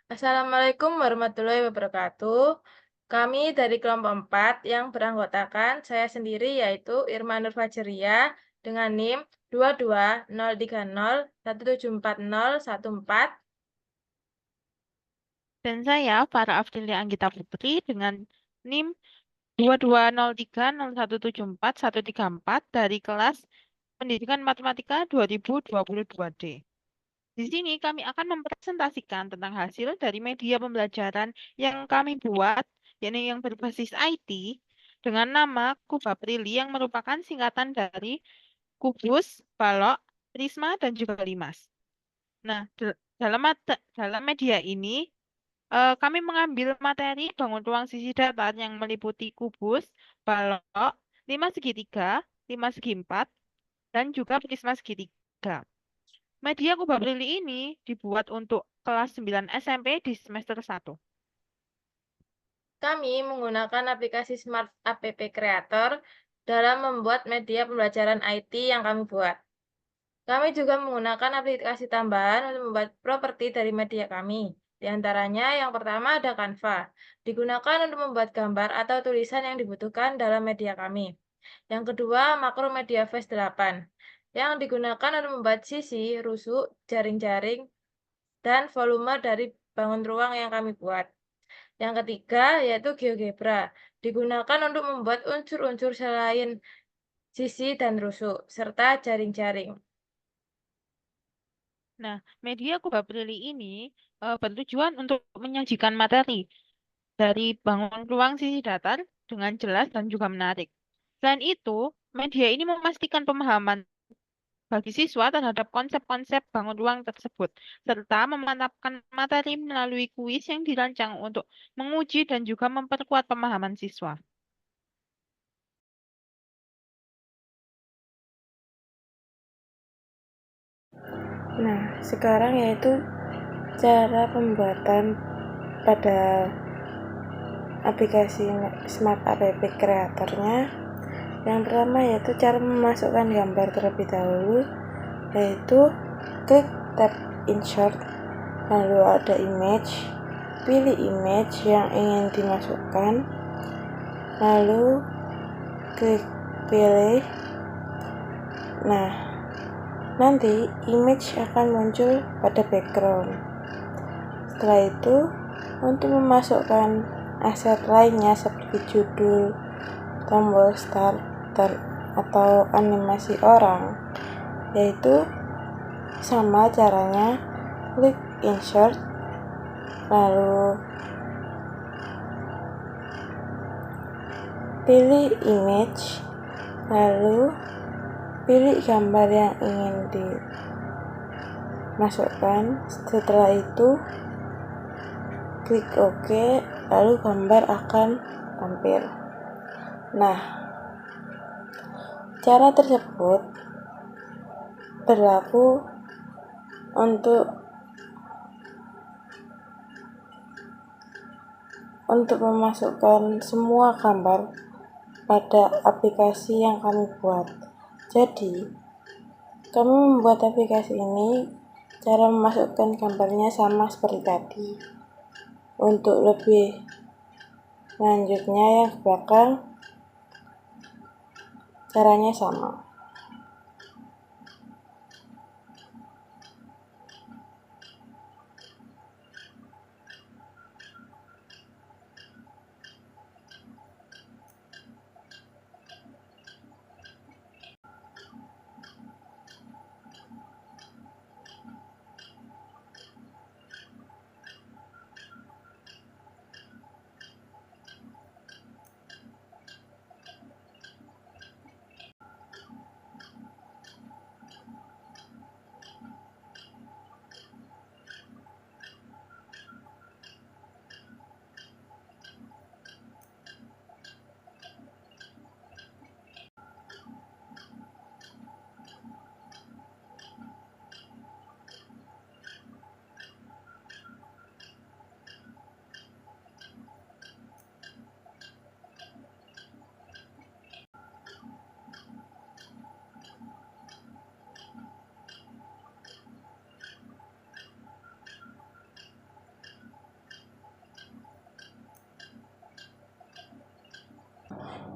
Assalamualaikum warahmatullahi wabarakatuh. Kami dari kelompok 4 yang beranggotakan saya sendiri yaitu Irma Nur Fajriya dengan NIM 220301740114. Dan saya, Farah Afdilia Anggita Putri, dengan NIM 22030174134134 dari kelas Pendidikan Matematika 2022D. Di sini kami akan mempresentasikan tentang hasil dari media pembelajaran yang kami buat, yakni yang berbasis IT, dengan nama Kubaprili yang merupakan singkatan dari Kubus, Balok, Prisma, dan juga Limas. Nah, dalam media ini kami mengambil materi bangun ruang sisi datar yang meliputi kubus, balok, lima segitiga, lima segi empat, dan juga prisma segitiga. Media kubah Lili ini dibuat untuk kelas 9 SMP di semester 1. Kami menggunakan aplikasi Smart App Creator dalam membuat media pembelajaran IT yang kami buat. Kami juga menggunakan aplikasi tambahan untuk membuat properti dari media kami. Di antaranya yang pertama ada Canva, digunakan untuk membuat gambar atau tulisan yang dibutuhkan dalam media kami. Yang kedua, Makromedia Face 8, yang digunakan untuk membuat sisi, rusuk, jaring-jaring, dan volume dari bangun ruang yang kami buat. Yang ketiga, yaitu GeoGebra, digunakan untuk membuat unsur-unsur selain sisi dan rusuk, serta jaring-jaring. Nah, media kubah Lili ini bertujuan untuk menyajikan materi dari bangun ruang sisi datar dengan jelas dan juga menarik. Selain itu, media ini memastikan pemahaman bagi siswa terhadap konsep-konsep bangun ruang tersebut, serta memantapkan materi melalui kuis yang dirancang untuk menguji dan juga memperkuat pemahaman siswa. Nah, sekarang yaitu cara pembuatan pada aplikasi Smart App Creator-nya. Yang pertama yaitu cara memasukkan gambar terlebih dahulu, yaitu klik tab insert, lalu ada image, pilih image yang ingin dimasukkan, lalu klik pilih. Nah, nanti image akan muncul pada background. Setelah itu, untuk memasukkan aset lainnya seperti judul, tombol start, atau animasi orang, yaitu sama caranya, klik insert, lalu pilih image, lalu pilih gambar yang ingin dimasukkan. Setelah itu klik OK, lalu gambar akan tampil. Nah, cara tersebut berlaku untuk memasukkan semua gambar pada aplikasi yang kami buat. Jadi, kami membuat aplikasi ini, cara memasukkan gambarnya sama seperti tadi. Untuk lebih lanjutnya yang ke belakang, caranya sama.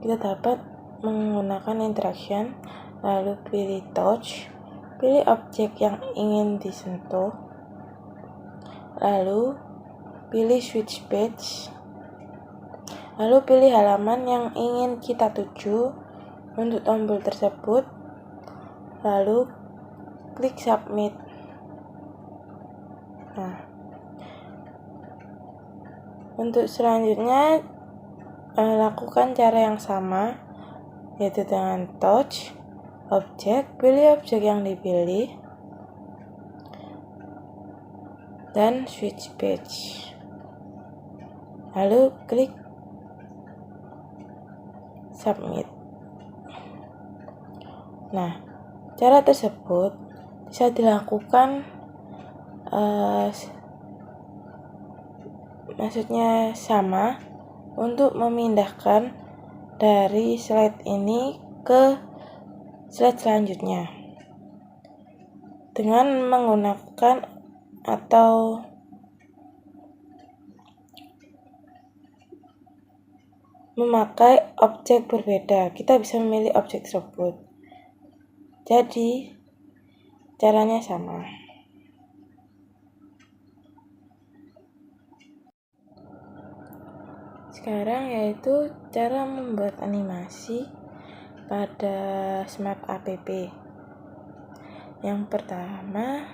kita dapat menggunakan interaction, lalu pilih touch, pilih objek yang ingin disentuh, lalu pilih switch page, lalu pilih halaman yang ingin kita tuju untuk tombol tersebut, lalu klik submit. Nah, untuk selanjutnya lakukan cara yang sama, yaitu dengan touch objek, pilih objek yang dipilih, dan switch page, lalu klik submit. Nah, cara tersebut bisa dilakukan maksudnya sama untuk memindahkan dari slide ini ke slide selanjutnya dengan menggunakan atau memakai objek berbeda. Kita bisa memilih objek tersebut. Jadi, caranya sama. Sekarang yaitu cara membuat animasi pada Smart App. Yang pertama,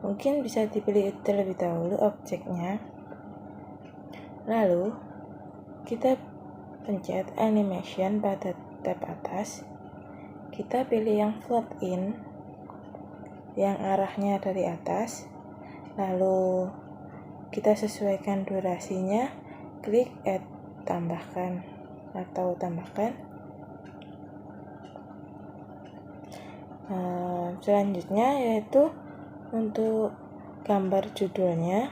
mungkin bisa dipilih terlebih dahulu objeknya. Lalu, kita pencet animation pada tab atas. Kita pilih yang float in, yang arahnya dari atas. Lalu, kita sesuaikan durasinya, klik add, tambahkan atau tambahkan. Selanjutnya yaitu untuk gambar judulnya,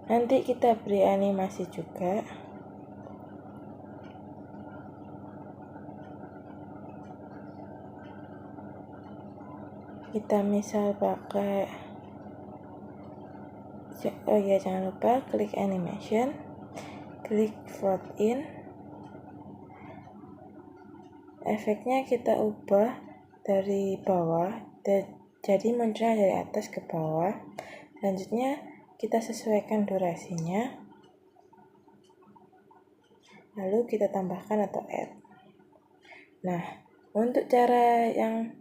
nanti kita beri animasi juga. Kita misal pakai, jangan lupa klik animation, klik float in. Efeknya kita ubah dari bawah, jadi munculnya dari atas ke bawah. Selanjutnya kita sesuaikan durasinya, lalu kita tambahkan atau add. Nah, untuk cara yang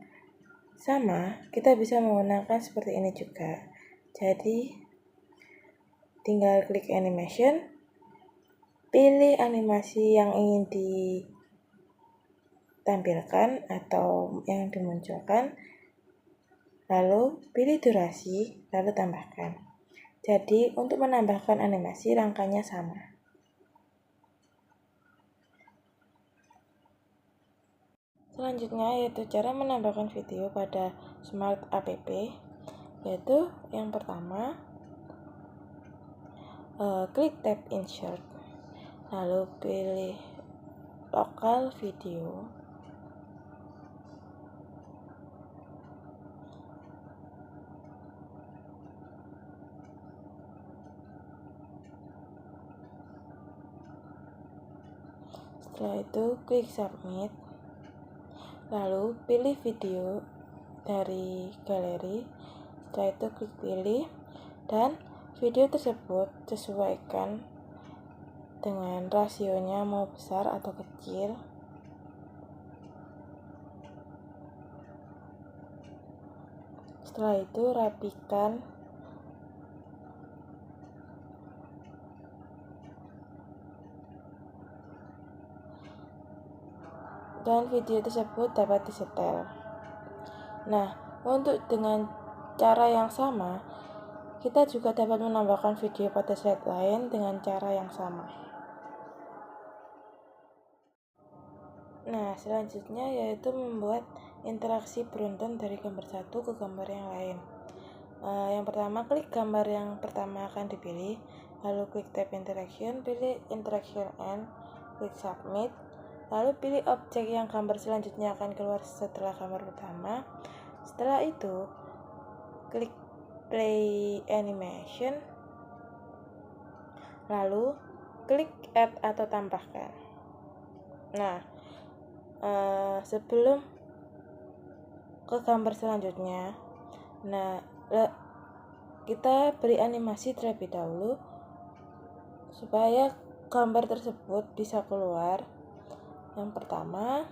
sama kita bisa menggunakan seperti ini juga. Jadi tinggal klik animation, pilih animasi yang ingin ditampilkan atau yang dimunculkan, lalu pilih durasi, lalu tambahkan. Jadi untuk menambahkan animasi rangkanya sama. Selanjutnya yaitu cara menambahkan video pada Smart App, yaitu yang pertama, klik tab insert, lalu pilih lokal video, setelah itu klik submit, lalu pilih video dari galeri, setelah itu klik pilih, dan video tersebut sesuaikan dengan rasionya mau besar atau kecil. Setelah itu rapikan dan video tersebut dapat disetel. Nah, untuk dengan cara yang sama, kita juga dapat menambahkan video pada slide lain dengan cara yang sama. Nah, selanjutnya yaitu membuat interaksi beruntun dari gambar satu ke gambar yang lain. Yang pertama, klik gambar yang pertama akan dipilih, lalu klik tab interaction, pilih interaction and klik submit, lalu pilih objek yang gambar selanjutnya akan keluar setelah gambar pertama. Setelah itu, klik play animation, lalu klik add atau tambahkan. Nah, sebelum ke gambar selanjutnya, nah kita beri animasi terlebih dahulu supaya gambar tersebut bisa keluar. Yang pertama,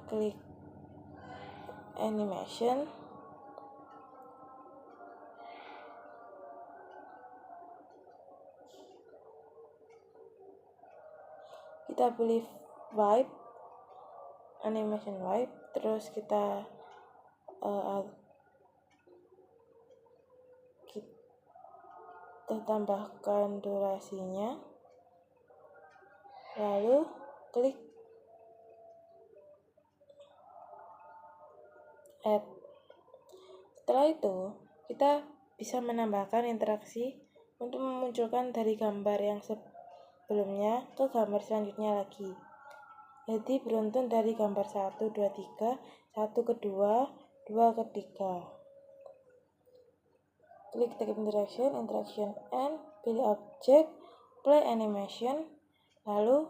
klik animation. Kita pilih wipe, animation wipe, terus kita tambahkan durasinya, lalu klik add. Setelah itu, kita bisa menambahkan interaksi untuk memunculkan dari gambar yang sebelumnya ke gambar selanjutnya lagi. Jadi beruntun dari gambar 1, 2, 3, 1 ke 2, 2 ke 3. Klik type interaction and pilih object, play animation, lalu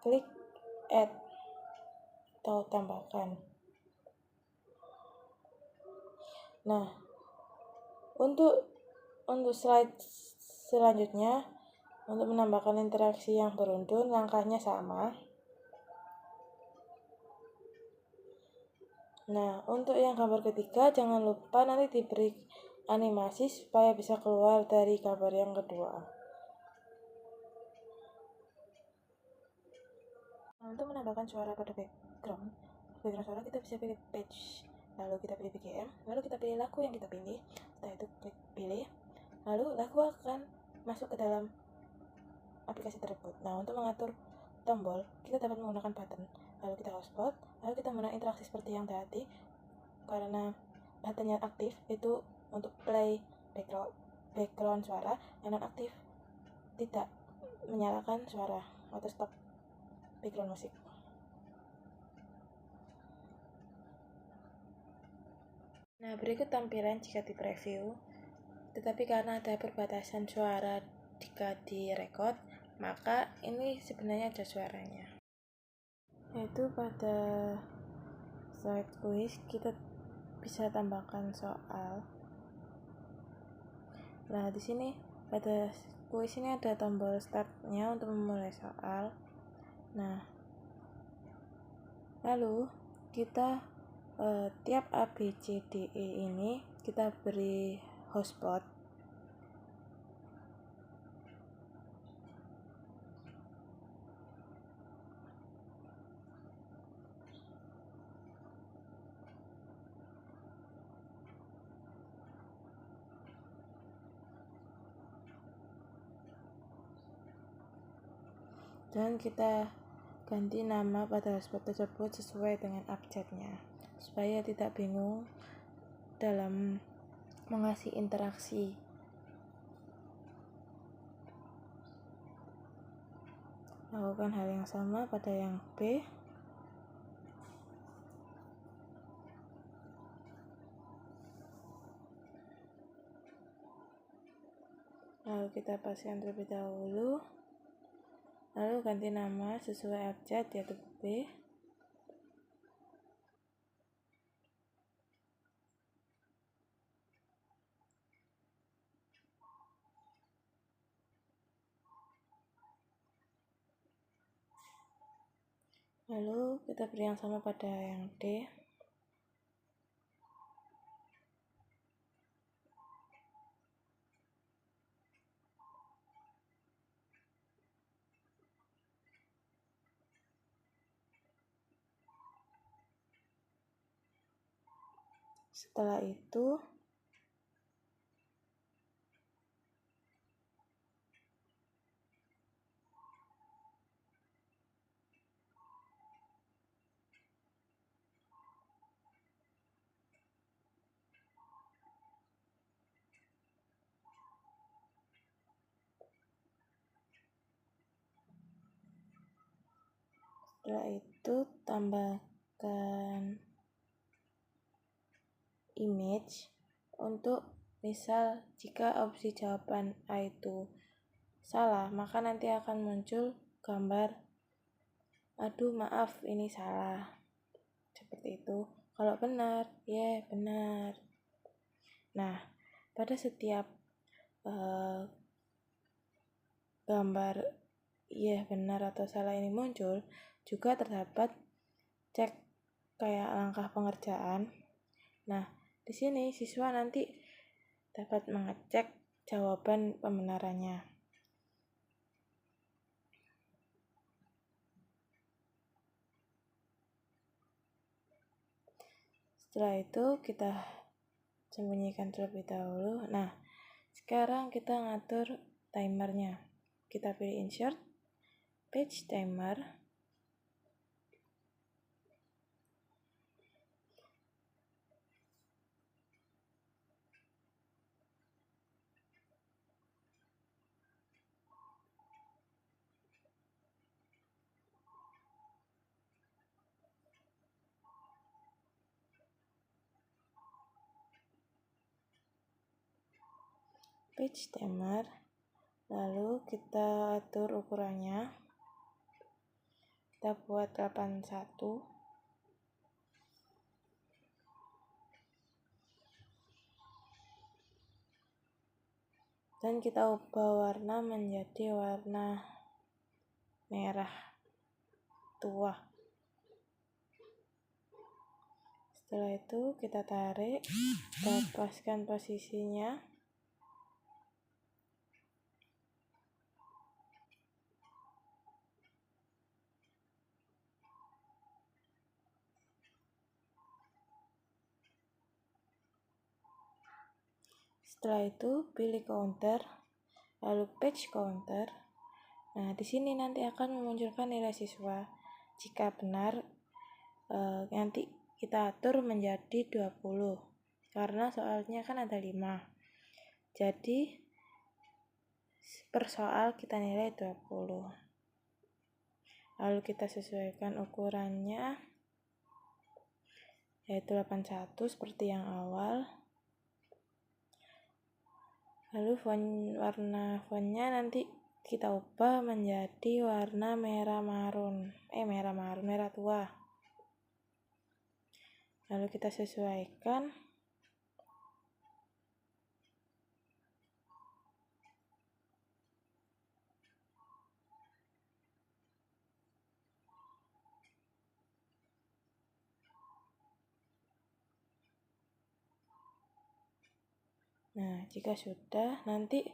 klik add atau tambahkan. Nah, untuk slide selanjutnya, untuk menambahkan interaksi yang beruntun, langkahnya sama. Nah, untuk yang gambar ketiga, jangan lupa nanti diberi animasi supaya bisa keluar dari gambar yang kedua. Nah, untuk menambahkan suara pada background suara kita bisa pilih page, lalu kita pilih BGM, lalu kita pilih lagu yang kita pilih. Setelah itu klik pilih, lalu lagu akan masuk ke dalam aplikasi tersebut. Nah, untuk mengatur tombol, kita dapat menggunakan button, lalu kita hotspot, lalu kita menggunakan interaksi seperti yang tadi. Karena buttonnya aktif, itu untuk play background suara, yang non aktif tidak menyalakan suara atau stop background musik. Nah, berikut tampilan jika di preview, tetapi karena ada perbatasan suara jika direkod, maka ini sebenarnya ada suaranya. Yaitu pada slide quiz kita bisa tambahkan soal. Nah, di sini pada quiz ini ada tombol startnya untuk memulai soal. Nah, lalu kita tiap A, B, C, D, E ini kita beri hotspot. Dan kita ganti nama pada hotspot tersebut sesuai dengan abjadnya, supaya tidak bingung dalam mengasih interaksi. Lakukan hal yang sama pada yang B. Lalu kita paskan terlebih dahulu, lalu ganti nama sesuai abjad, yaitu B. Lalu kita beri yang sama pada yang D. Setelah itu Setelah itu tambahkan image untuk misal jika opsi jawaban A itu salah, maka nanti akan muncul gambar aduh maaf ini salah, seperti itu. Kalau benar, ya benar. Nah, pada setiap gambar ya benar atau salah ini muncul, juga terdapat cek kayak langkah pengerjaan. Nah, di sini siswa nanti dapat mengecek jawaban pembenarannya. Setelah itu kita sembunyikan terlebih dahulu. Nah, sekarang kita ngatur timernya. Kita pilih insert, page timer. Page timer, lalu kita atur ukurannya, kita buat 81, dan kita ubah warna menjadi warna merah tua. Setelah itu kita tarik, kita paskan posisinya. Setelah itu pilih counter, lalu page counter. Nah, di sini nanti akan memunculkan nilai siswa. Jika benar, nanti kita atur menjadi 20. Karena soalnya kan ada 5. Jadi per soal kita nilai 20. Lalu kita sesuaikan ukurannya, yaitu 81 seperti yang awal. Lalu warna fontnya nanti kita ubah menjadi warna merah tua. Lalu kita sesuaikan. Nah, jika sudah, nanti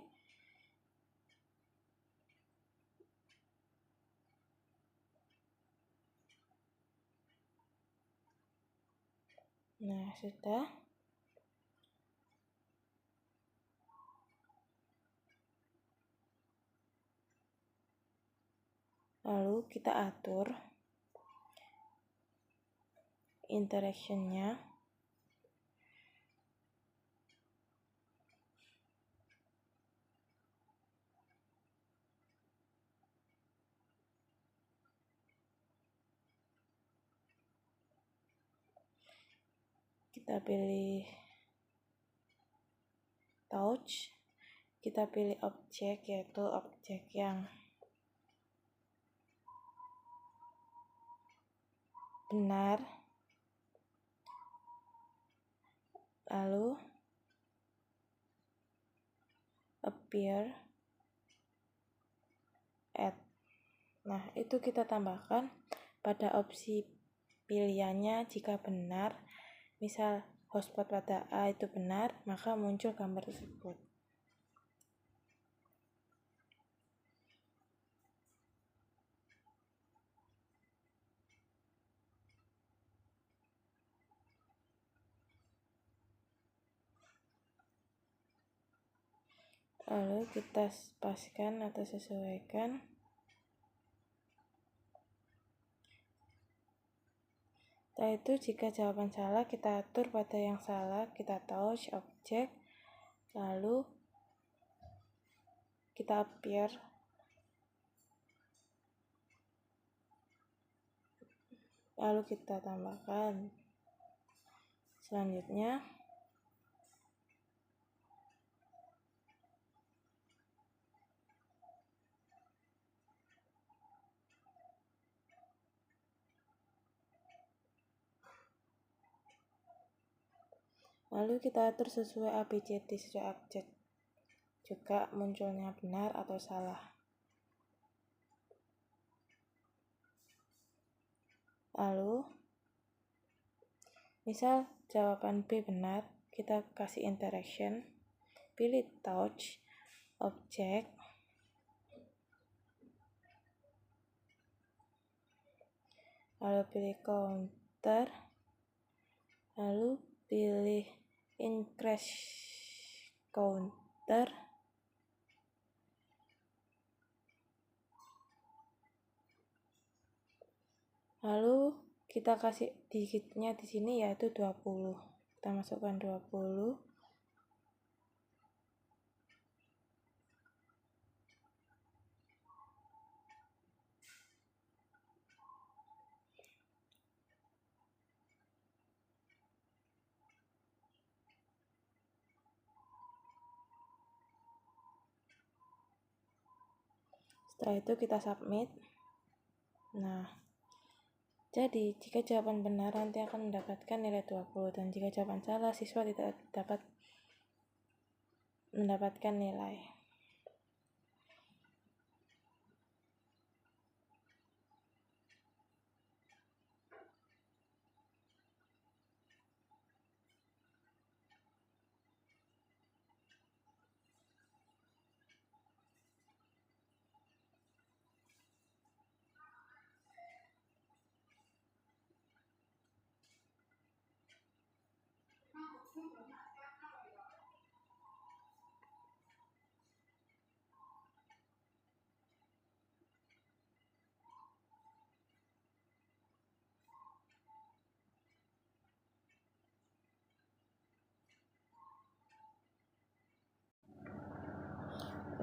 sudah. Lalu kita atur interaction-nya. Kita pilih touch, kita pilih objek, yaitu objek yang benar, lalu appear, add. Nah, itu kita tambahkan pada opsi pilihannya. Jika benar, misal hotspot pada A itu benar, maka muncul gambar tersebut. Lalu kita paskan atau sesuaikan. Setelah itu jika jawaban salah, kita atur pada yang salah, kita touch objek, lalu kita appear. lalu kita tambahkan. Selanjutnya kita atur sesuai ABCD sesuai abjad, juga munculnya benar atau salah. Lalu misal jawaban B benar, kita kasih interaction, pilih touch, object, lalu pilih counter, lalu pilih increase counter, lalu kita kasih digitnya di sini yaitu 20. Kita masukkan 20. Setelah itu kita submit. Nah, jadi jika jawaban benar nanti akan mendapatkan nilai 20, dan jika jawaban salah siswa tidak dapat mendapatkan nilai.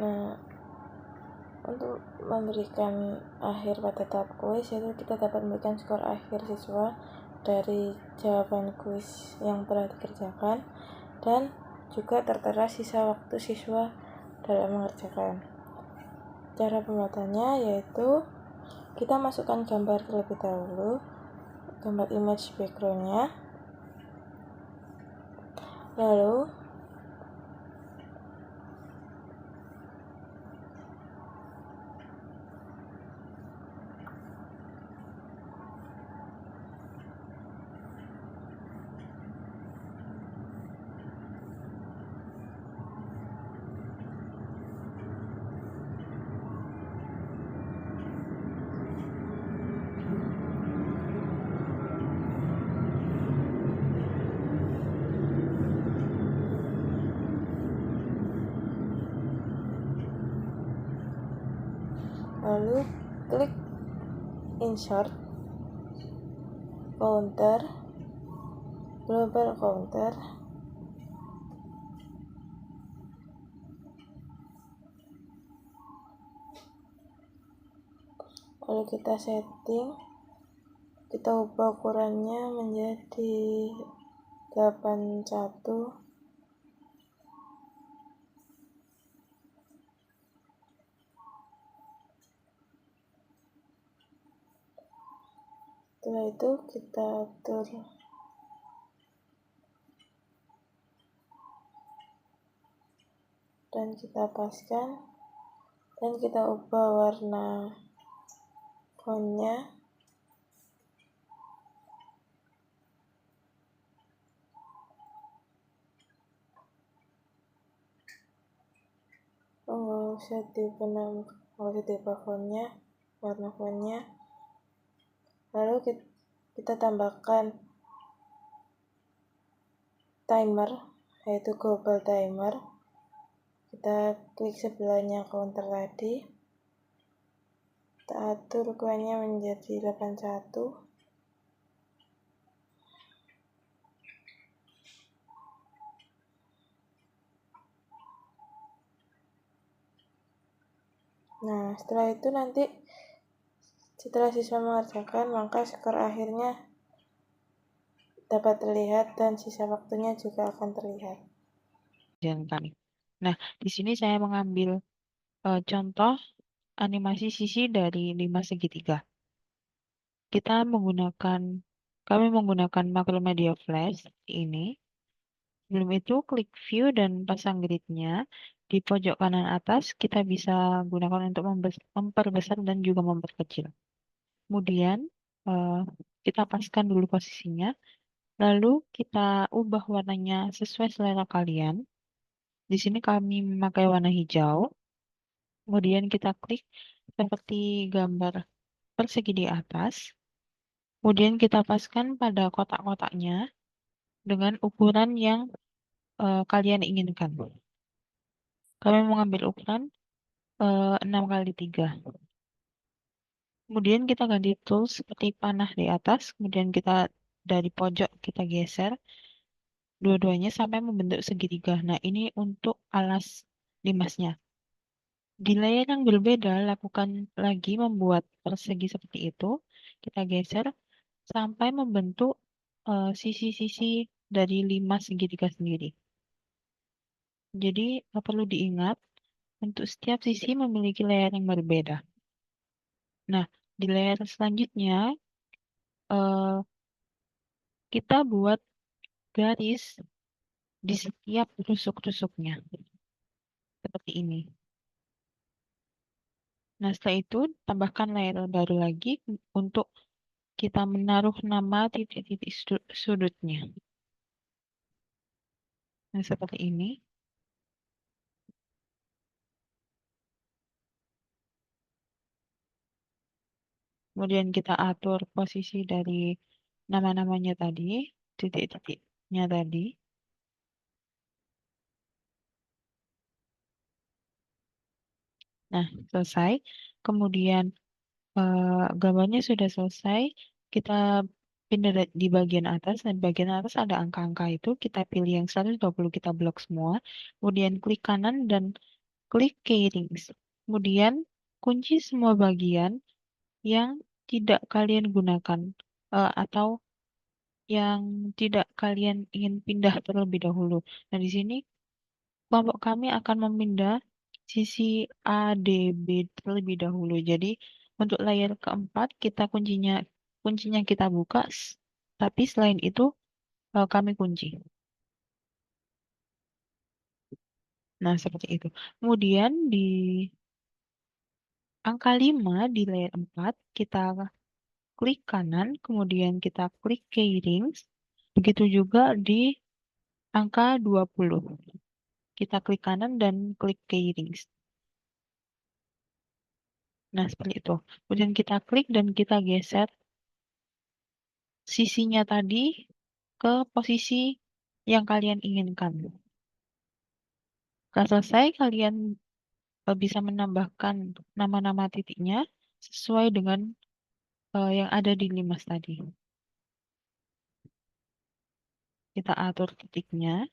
Nah, untuk memberikan akhir pada tahap kuis, yaitu kita dapat memberikan skor akhir siswa dari jawaban kuis yang telah dikerjakan, dan juga tertera sisa waktu siswa dalam mengerjakan. Cara pembuatannya yaitu kita masukkan gambar terlebih dahulu, gambar image background-nya, lalu klik insert counter, global counter, lalu kita setting, kita ubah ukurannya menjadi 81. Setelah itu kita atur dan kita paskan, dan kita ubah warna fontnya nggak usah diubah fontnya, warna fontnya. Lalu kita tambahkan timer, yaitu global timer. Kita klik sebelahnya counter tadi, kita atur ukurannya menjadi 81. Nah, setelah itu nanti Setelah siswa mengerjakan, maka skor akhirnya dapat terlihat dan sisa waktunya juga akan terlihat. Jangan kami. Nah, di sini saya mengambil contoh animasi sisi dari 5 segitiga. Kami menggunakan Macromedia Flash ini. Sebelum itu, klik view dan pasang gridnya. Di pojok kanan atas, kita bisa gunakan untuk memperbesar dan juga memperkecil. Kemudian, eh, kita paskan dulu posisinya. Lalu, kita ubah warnanya sesuai selera kalian. Di sini kami memakai warna hijau. Kemudian kita klik seperti gambar persegi di atas. Kemudian kita paskan pada kotak-kotaknya dengan ukuran yang kalian inginkan. Kami mengambil ukuran 6 kali 3. Kemudian kita ganti tools seperti panah di atas. Kemudian kita dari pojok kita geser dua-duanya sampai membentuk segitiga. Nah, ini untuk alas limasnya. Di layer yang berbeda, lakukan lagi membuat persegi seperti itu. Kita geser sampai membentuk sisi-sisi dari limas segitiga sendiri. Jadi, perlu diingat, untuk setiap sisi memiliki layer yang berbeda. Nah, di layer selanjutnya, kita buat garis di setiap tusuk-tusuknya. Seperti ini. Nah, setelah itu, tambahkan layer baru lagi untuk kita menaruh nama titik-titik sudutnya. Nah, seperti ini. Kemudian kita atur posisi dari nama-namanya tadi, titik-titiknya tadi. Nah, selesai. Kemudian gambarnya sudah selesai. Kita pindah di bagian atas. Dan di bagian atas ada angka-angka itu. Kita pilih yang 120, kita blok semua. Kemudian klik kanan dan klik keyrings. Kemudian kunci semua bagian yang tidak kalian gunakan atau yang tidak kalian ingin pindah terlebih dahulu. Nah, di sini kelompok kami akan memindah sisi ADB terlebih dahulu. Jadi, untuk layar keempat kita kuncinya kita buka, tapi selain itu kami kunci. Nah, seperti itu. Kemudian di angka 5 di layar 4 kita klik kanan, kemudian kita klik keyrings. Begitu juga di angka 20. Kita klik kanan dan klik keyrings. Nah, seperti itu. Kemudian kita klik dan kita geser sisinya tadi ke posisi yang kalian inginkan. Setelah selesai, kalian bisa menambahkan nama-nama titiknya sesuai dengan yang ada di limas tadi. Kita atur titiknya.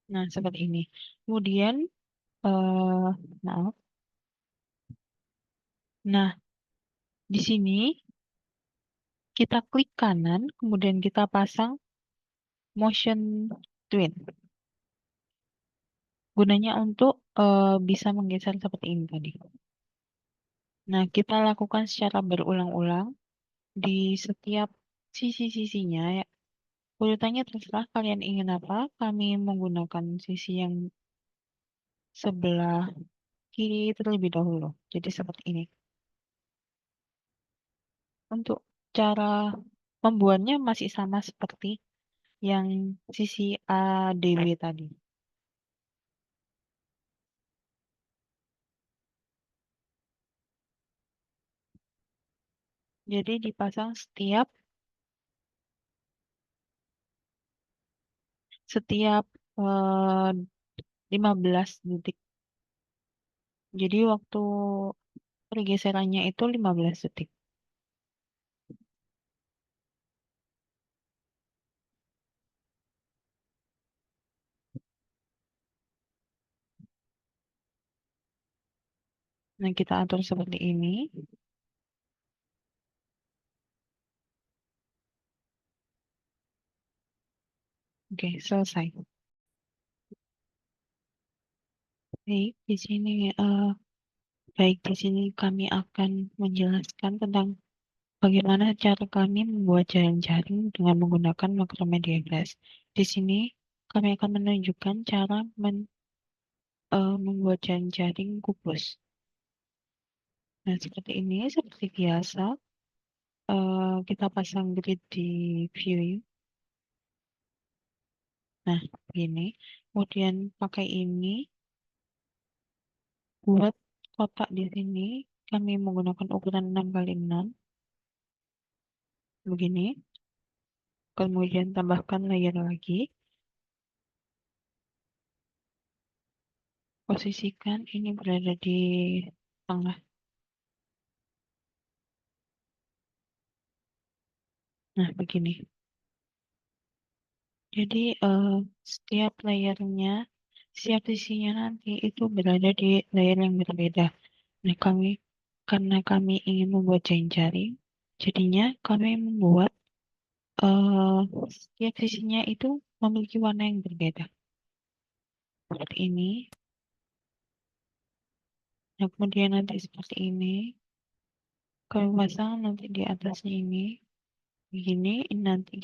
Nah, seperti ini. Kemudian, maaf. Nah, di sini kita klik kanan, kemudian kita pasang motion twin. Gunanya untuk bisa menggeser seperti ini tadi. Nah, kita lakukan secara berulang-ulang di setiap sisi-sisinya. Ya. Urutannya terserah kalian ingin apa. Kami menggunakan sisi yang sebelah kiri terlebih dahulu. Jadi seperti ini. Untuk cara membuatnya masih sama seperti yang sisi ADW tadi. Jadi dipasang setiap 15 detik. Jadi waktu pergeserannya itu 15 detik. Nah, kita atur seperti ini. Oke, selesai. Baik, di sini kami akan menjelaskan tentang bagaimana cara kami membuat jaring dengan menggunakan Macromedia Glass. Di sini kami akan menunjukkan cara membuat jaring kubus. Nah, seperti ini, seperti biasa, kita pasang grid di view. Nah, begini. Kemudian pakai ini buat kotak di sini. Kami menggunakan ukuran 6x6. Begini. Kemudian tambahkan layer lagi. Posisikan ini berada di tengah. Nah, begini. Jadi, setiap layernya, setiap sisinya nanti itu berada di layer yang berbeda. Nah, karena kami ingin membuat jaring, jadinya kami membuat setiap sisinya itu memiliki warna yang berbeda. Seperti ini. Nah, kemudian nanti seperti ini. Kami pasang nanti di atasnya ini. Begini, ini nanti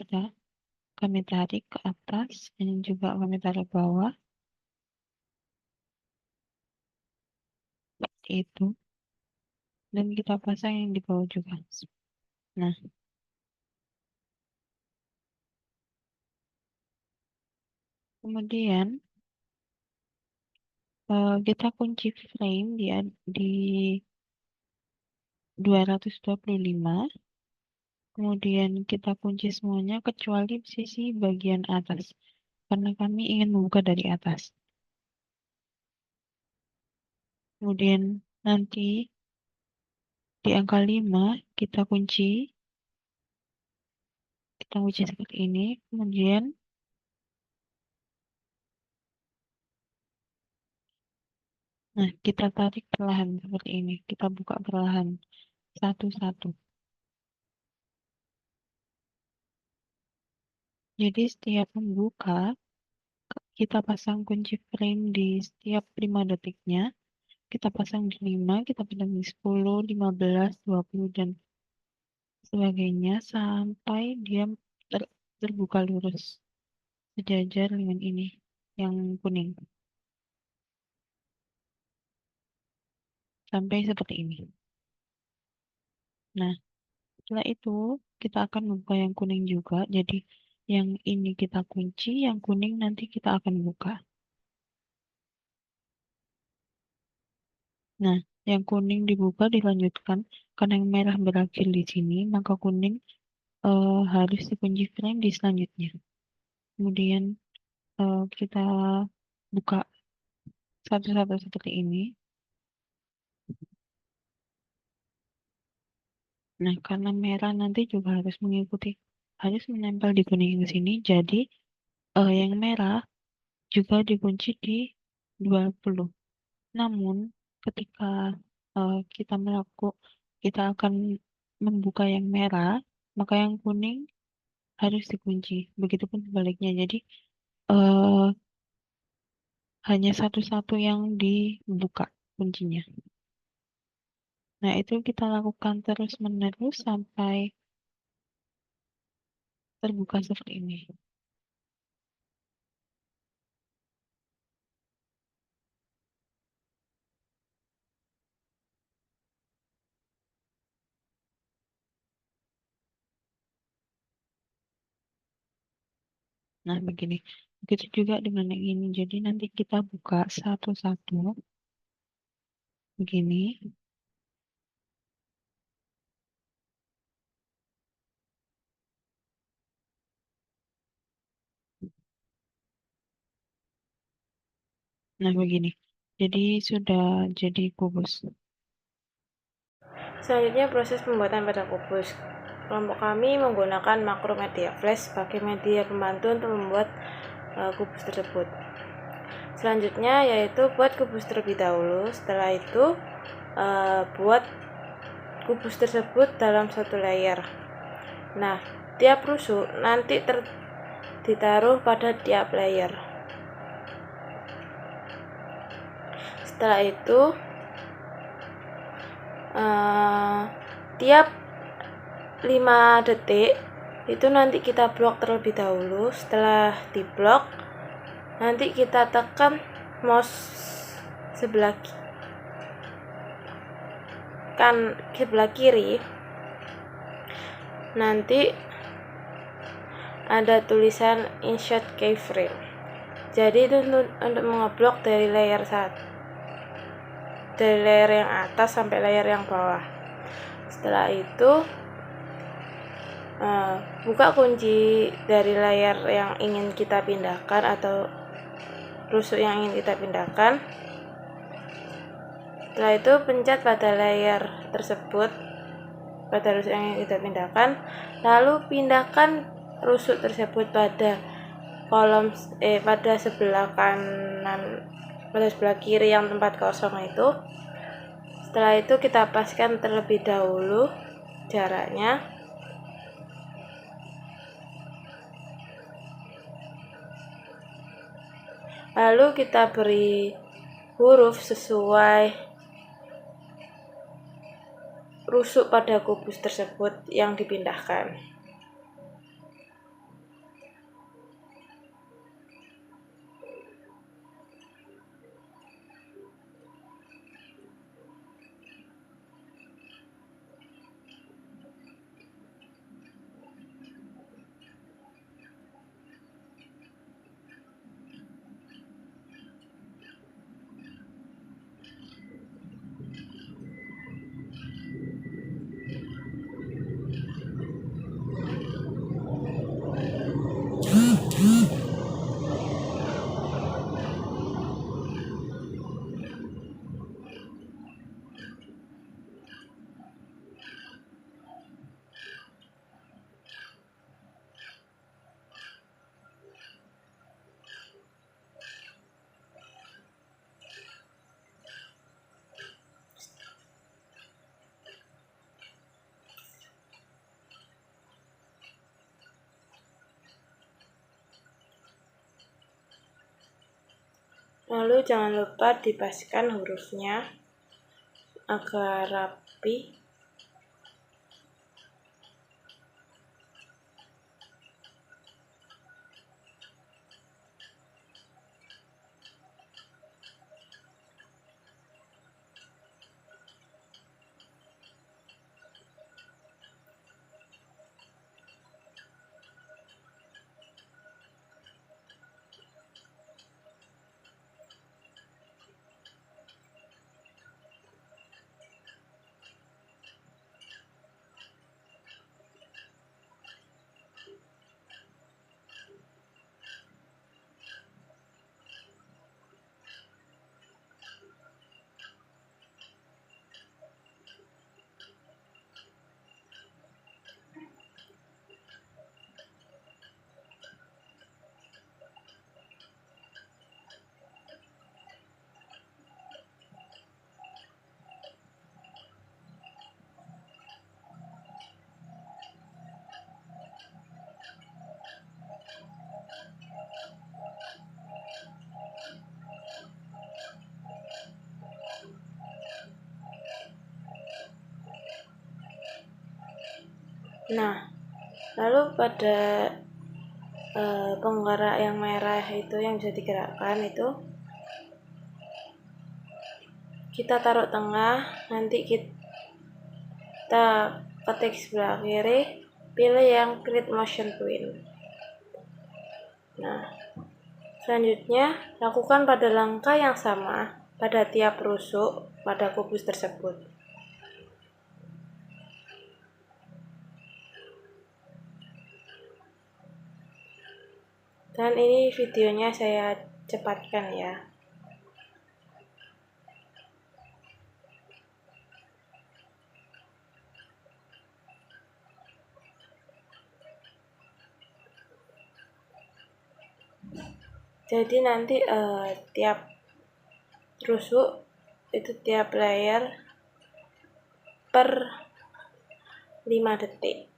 kami tarik ke atas, ini juga kami tarik ke bawah. Seperti itu. Dan kita pasang yang di bawah juga. Nah, kemudian kita kunci frame di 225. Kemudian kita kunci semuanya kecuali sisi bagian atas. Karena kami ingin membuka dari atas. Kemudian nanti di angka 5 kita kunci seperti ini. Kemudian kita tarik perlahan seperti ini. Kita buka perlahan satu-satu. Jadi setiap membuka, kita pasang kunci frame di setiap 5 detiknya. Kita pasang di 5, kita pasang di 10, 15, 20, dan sebagainya sampai dia terbuka lurus. Sejajar dengan ini, yang kuning. Sampai seperti ini. Nah, setelah itu kita akan membuka yang kuning juga. Jadi yang ini kita kunci, yang kuning nanti kita akan buka. Nah, yang kuning dibuka dilanjutkan. Karena yang merah berakhir di sini, maka kuning harus dikunci frame di selanjutnya. Kemudian kita buka satu-satu seperti ini. Nah, karena merah nanti juga harus menempel di kuning di sini. Jadi yang merah juga dikunci di 20. Namun ketika kita akan membuka yang merah, maka yang kuning harus dikunci. Begitupun sebaliknya. Jadi hanya satu-satu yang dibuka kuncinya. Nah, itu kita lakukan terus-menerus sampai terbuka seperti ini. Nah, begini. Begitu juga dengan yang ini. Jadi nanti kita buka satu-satu. Begini. Nah, begini. Jadi sudah jadi kubus. Selanjutnya proses pembuatan pada kubus. Kelompok kami menggunakan Macromedia Flash sebagai media pembantu untuk membuat kubus tersebut. Selanjutnya yaitu buat kubus terlebih dahulu. Setelah itu buat kubus tersebut dalam satu layer. Nah, tiap rusuk nanti ditaruh pada tiap layer. Setelah itu tiap 5 detik itu nanti kita blok terlebih dahulu. Setelah diblok, nanti kita tekan mouse sebelah kiri, nanti ada tulisan insert keyframe. Jadi itu untuk mengeblok dari layer yang atas sampai layer yang bawah. Setelah itu buka kunci dari layer yang ingin kita pindahkan atau rusuk yang ingin kita pindahkan. Setelah itu pencet pada layer tersebut, pada rusuk yang ingin kita pindahkan, lalu pindahkan rusuk tersebut pada pada sebelah kanan, pada sebelah kiri yang tempat kosong itu. Setelah itu kita paskan terlebih dahulu jaraknya. Lalu kita beri huruf sesuai rusuk pada kubus tersebut yang dipindahkan. Lalu jangan lupa dipaskan hurufnya agar rapi. Nah, lalu pada penggerak yang merah itu yang bisa digerakkan itu kita taruh tengah, nanti kita ketik sebelah kiri, pilih yang create motion point. Nah, selanjutnya lakukan pada langkah yang sama pada tiap rusuk pada kubus tersebut. Dan ini videonya saya cepatkan ya. Jadi nanti tiap rusuk itu tiap layer per 5 detik.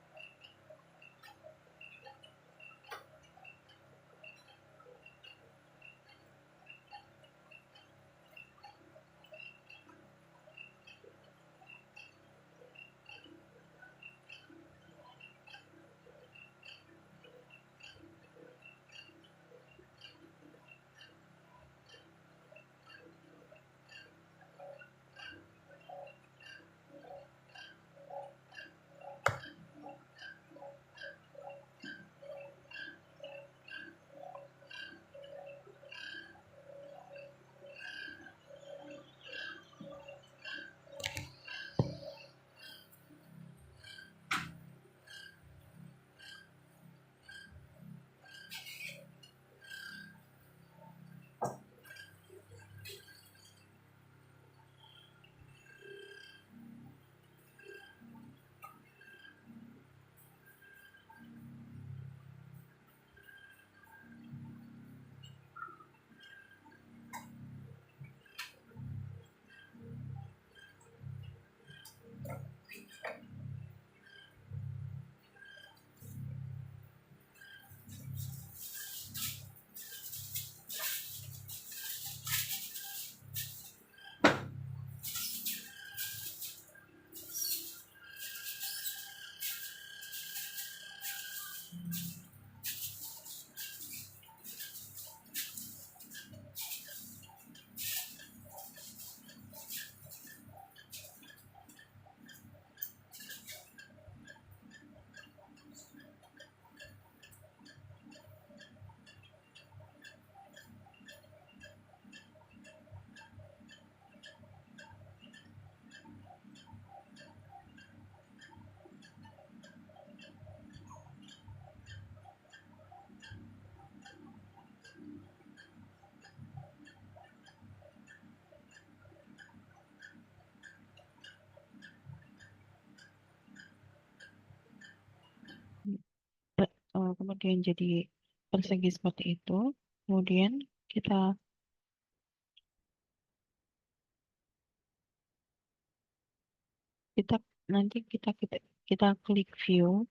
Kemudian jadi persegi seperti itu. Kemudian kita kita nanti kita klik view.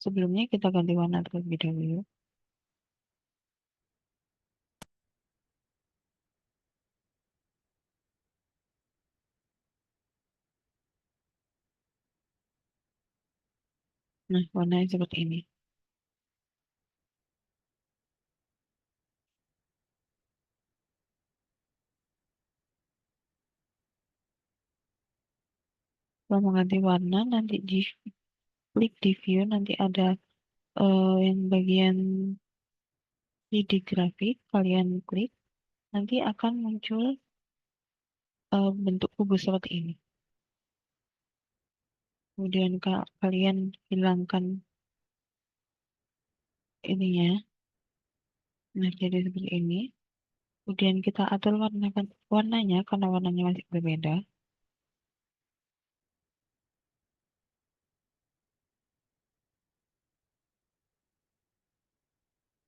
Sebelumnya kita ganti warna terlebih dahulu. Nah, warnanya seperti ini. Kalau mau ganti warna, nanti klik di view, nanti ada yang bagian 3D grafik, kalian klik, nanti akan muncul bentuk kubus seperti ini. Kemudian kalian hilangkan ininya. Nah, jadi seperti ini. Kemudian kita atur warnanya karena warnanya masih berbeda.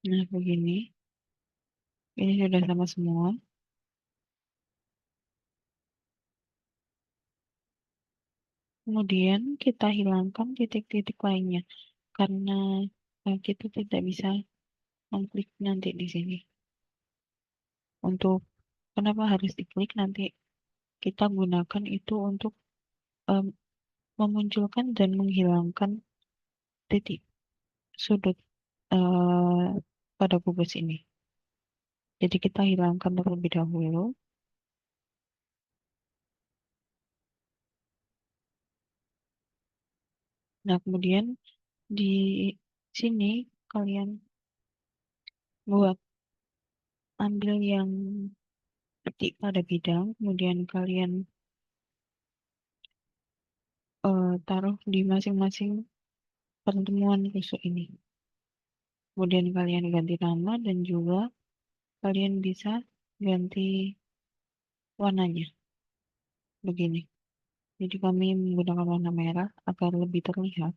Nah, begini. Ini sudah sama semua. Kemudian kita hilangkan titik-titik lainnya karena kita tidak bisa mengklik nanti di sini. Untuk kenapa harus diklik, nanti kita gunakan itu untuk memunculkan dan menghilangkan titik sudut pada kubus ini. Jadi kita hilangkan terlebih dahulu. Nah, kemudian di sini kalian ambil yang titik pada bidang, kemudian kalian taruh di masing-masing pertemuan tusuk ini. Kemudian kalian ganti nama dan juga kalian bisa ganti warnanya. Begini. Jadi kami menggunakan warna merah agar lebih terlihat.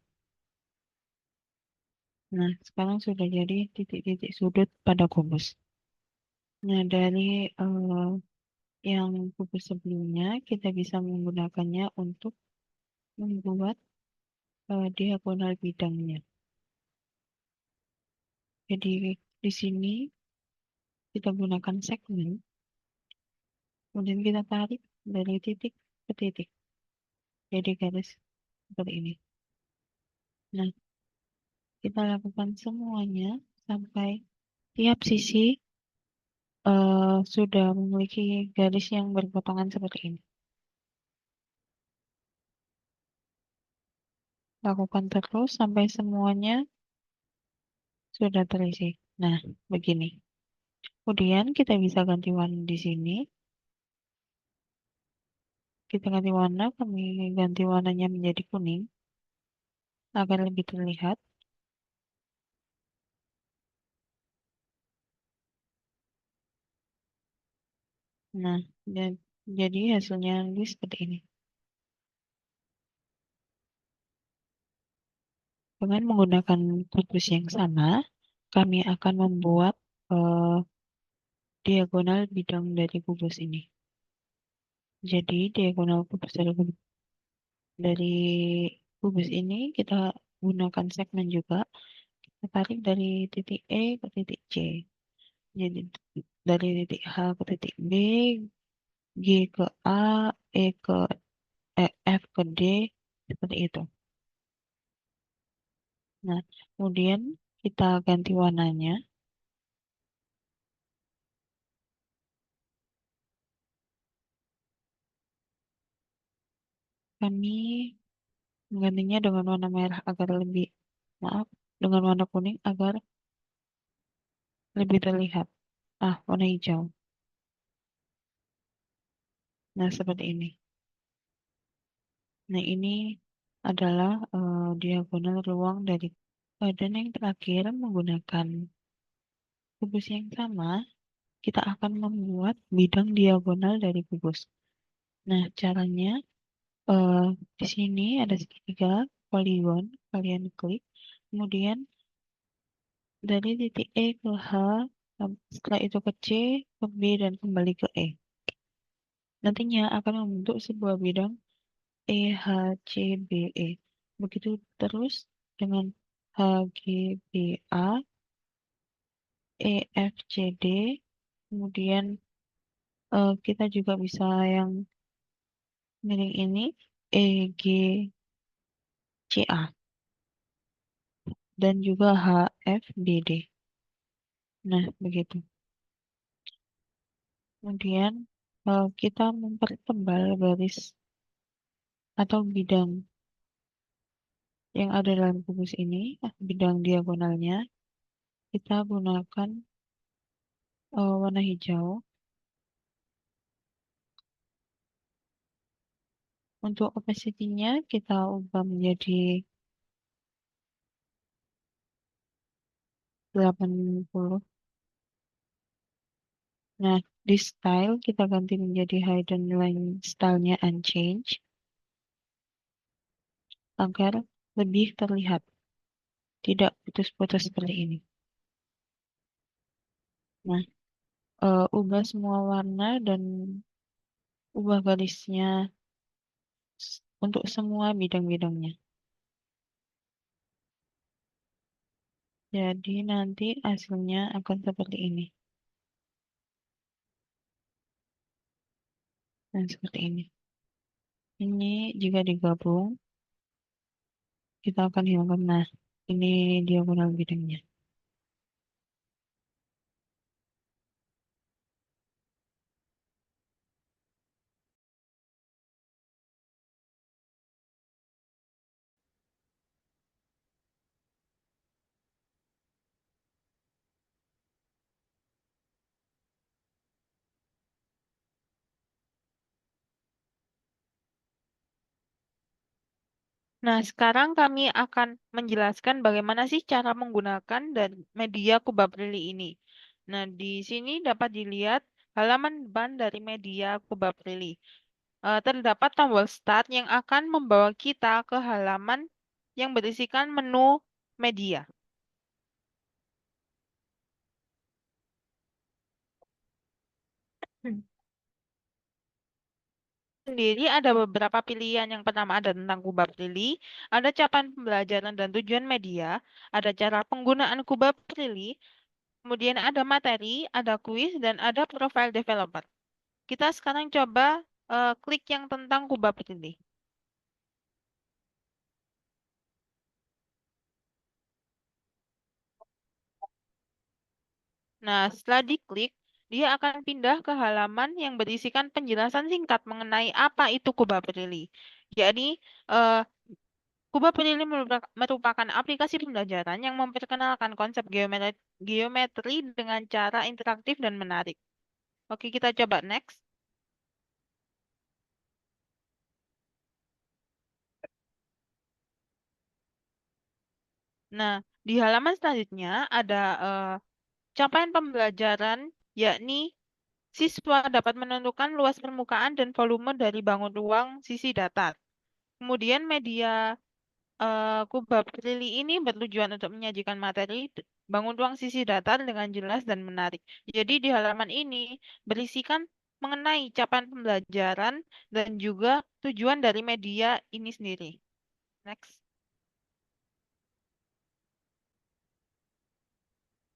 Nah, sekarang sudah jadi titik-titik sudut pada kubus. Nah, dari yang kubus sebelumnya, kita bisa menggunakannya untuk membuat diagonal bidangnya. Jadi di sini kita gunakan segmen, kemudian kita tarik dari titik ke titik. Jadi garis seperti ini. Nah, kita lakukan semuanya sampai tiap sisi sudah memiliki garis yang berpotongan seperti ini. Lakukan terus sampai semuanya sudah terisi. Nah, begini. Kemudian kita bisa ganti warna di sini. Kita ganti warna, kami ganti warnanya menjadi kuning agar lebih terlihat. Nah, jadi hasilnya nanti seperti ini. Dengan menggunakan kubus yang sama, kami akan membuat diagonal bidang dari kubus ini. Jadi diagonal kubus dari kubus ini kita gunakan segmen juga. Kita tarik dari titik E ke titik C. Jadi dari titik H ke titik B, G ke A, E ke F ke D, seperti itu. Nah, kemudian kita ganti warnanya. Kami menggantinya dengan warna merah agar lebih, maaf, dengan warna kuning agar lebih terlihat. Warna hijau. Nah, seperti ini. Nah, ini adalah diagonal ruang dari. Dan yang terakhir, menggunakan kubus yang sama, kita akan membuat bidang diagonal dari kubus. Nah, caranya di sini ada segitiga poligon, kalian klik, kemudian dari titik E ke H, setelah itu ke C, ke B, dan kembali ke E. Nantinya akan membentuk sebuah bidang EHCBE. Begitu terus dengan HGBA, EFCD, kemudian kita juga bisa yang miring ini EGCA dan juga HFBD. Nah, begitu. Kemudian kita mempertebal garis atau bidang yang ada dalam kubus ini, bidang diagonalnya, kita gunakan warna hijau. Untuk opacity-nya kita ubah menjadi 80. Nah, di style kita ganti menjadi hidden line style-nya unchanged agar lebih terlihat, tidak putus-putus seperti ini. Nah, ubah semua warna dan ubah garisnya untuk semua bidang-bidangnya. Jadi nanti hasilnya akan seperti ini. Dan seperti ini. Ini jika digabung, kita akan hilangkan. Nah, ini diagonal bidangnya. Nah, sekarang kami akan menjelaskan bagaimana sih cara menggunakan dan media Kubabrili ini. Nah, di sini dapat dilihat halaman depan dari media Kubabrili. Terdapat tombol start yang akan membawa kita ke halaman yang berisikan menu media. sendiri ada beberapa pilihan. Yang pertama ada tentang kubah Prilly, ada capaian pembelajaran dan tujuan media, ada cara penggunaan kubah Prilly, kemudian ada materi, ada kuis, dan ada profile developer. Kita sekarang coba klik yang tentang kubah Prilly. Nah, setelah diklik, dia akan pindah ke halaman yang berisikan penjelasan singkat mengenai apa itu kubah Prilly. Jadi, eh, kubah Prilly merupakan aplikasi pembelajaran yang memperkenalkan konsep geometri dengan cara interaktif dan menarik. Oke, kita coba next. Nah, di halaman selanjutnya ada capaian pembelajaran, yakni siswa dapat menentukan luas permukaan dan volume dari bangun ruang sisi datar. Kemudian media kubah Prilly ini bertujuan untuk menyajikan materi bangun ruang sisi datar dengan jelas dan menarik. Jadi di halaman ini berisikan mengenai capaian pembelajaran dan juga tujuan dari media ini sendiri. Next.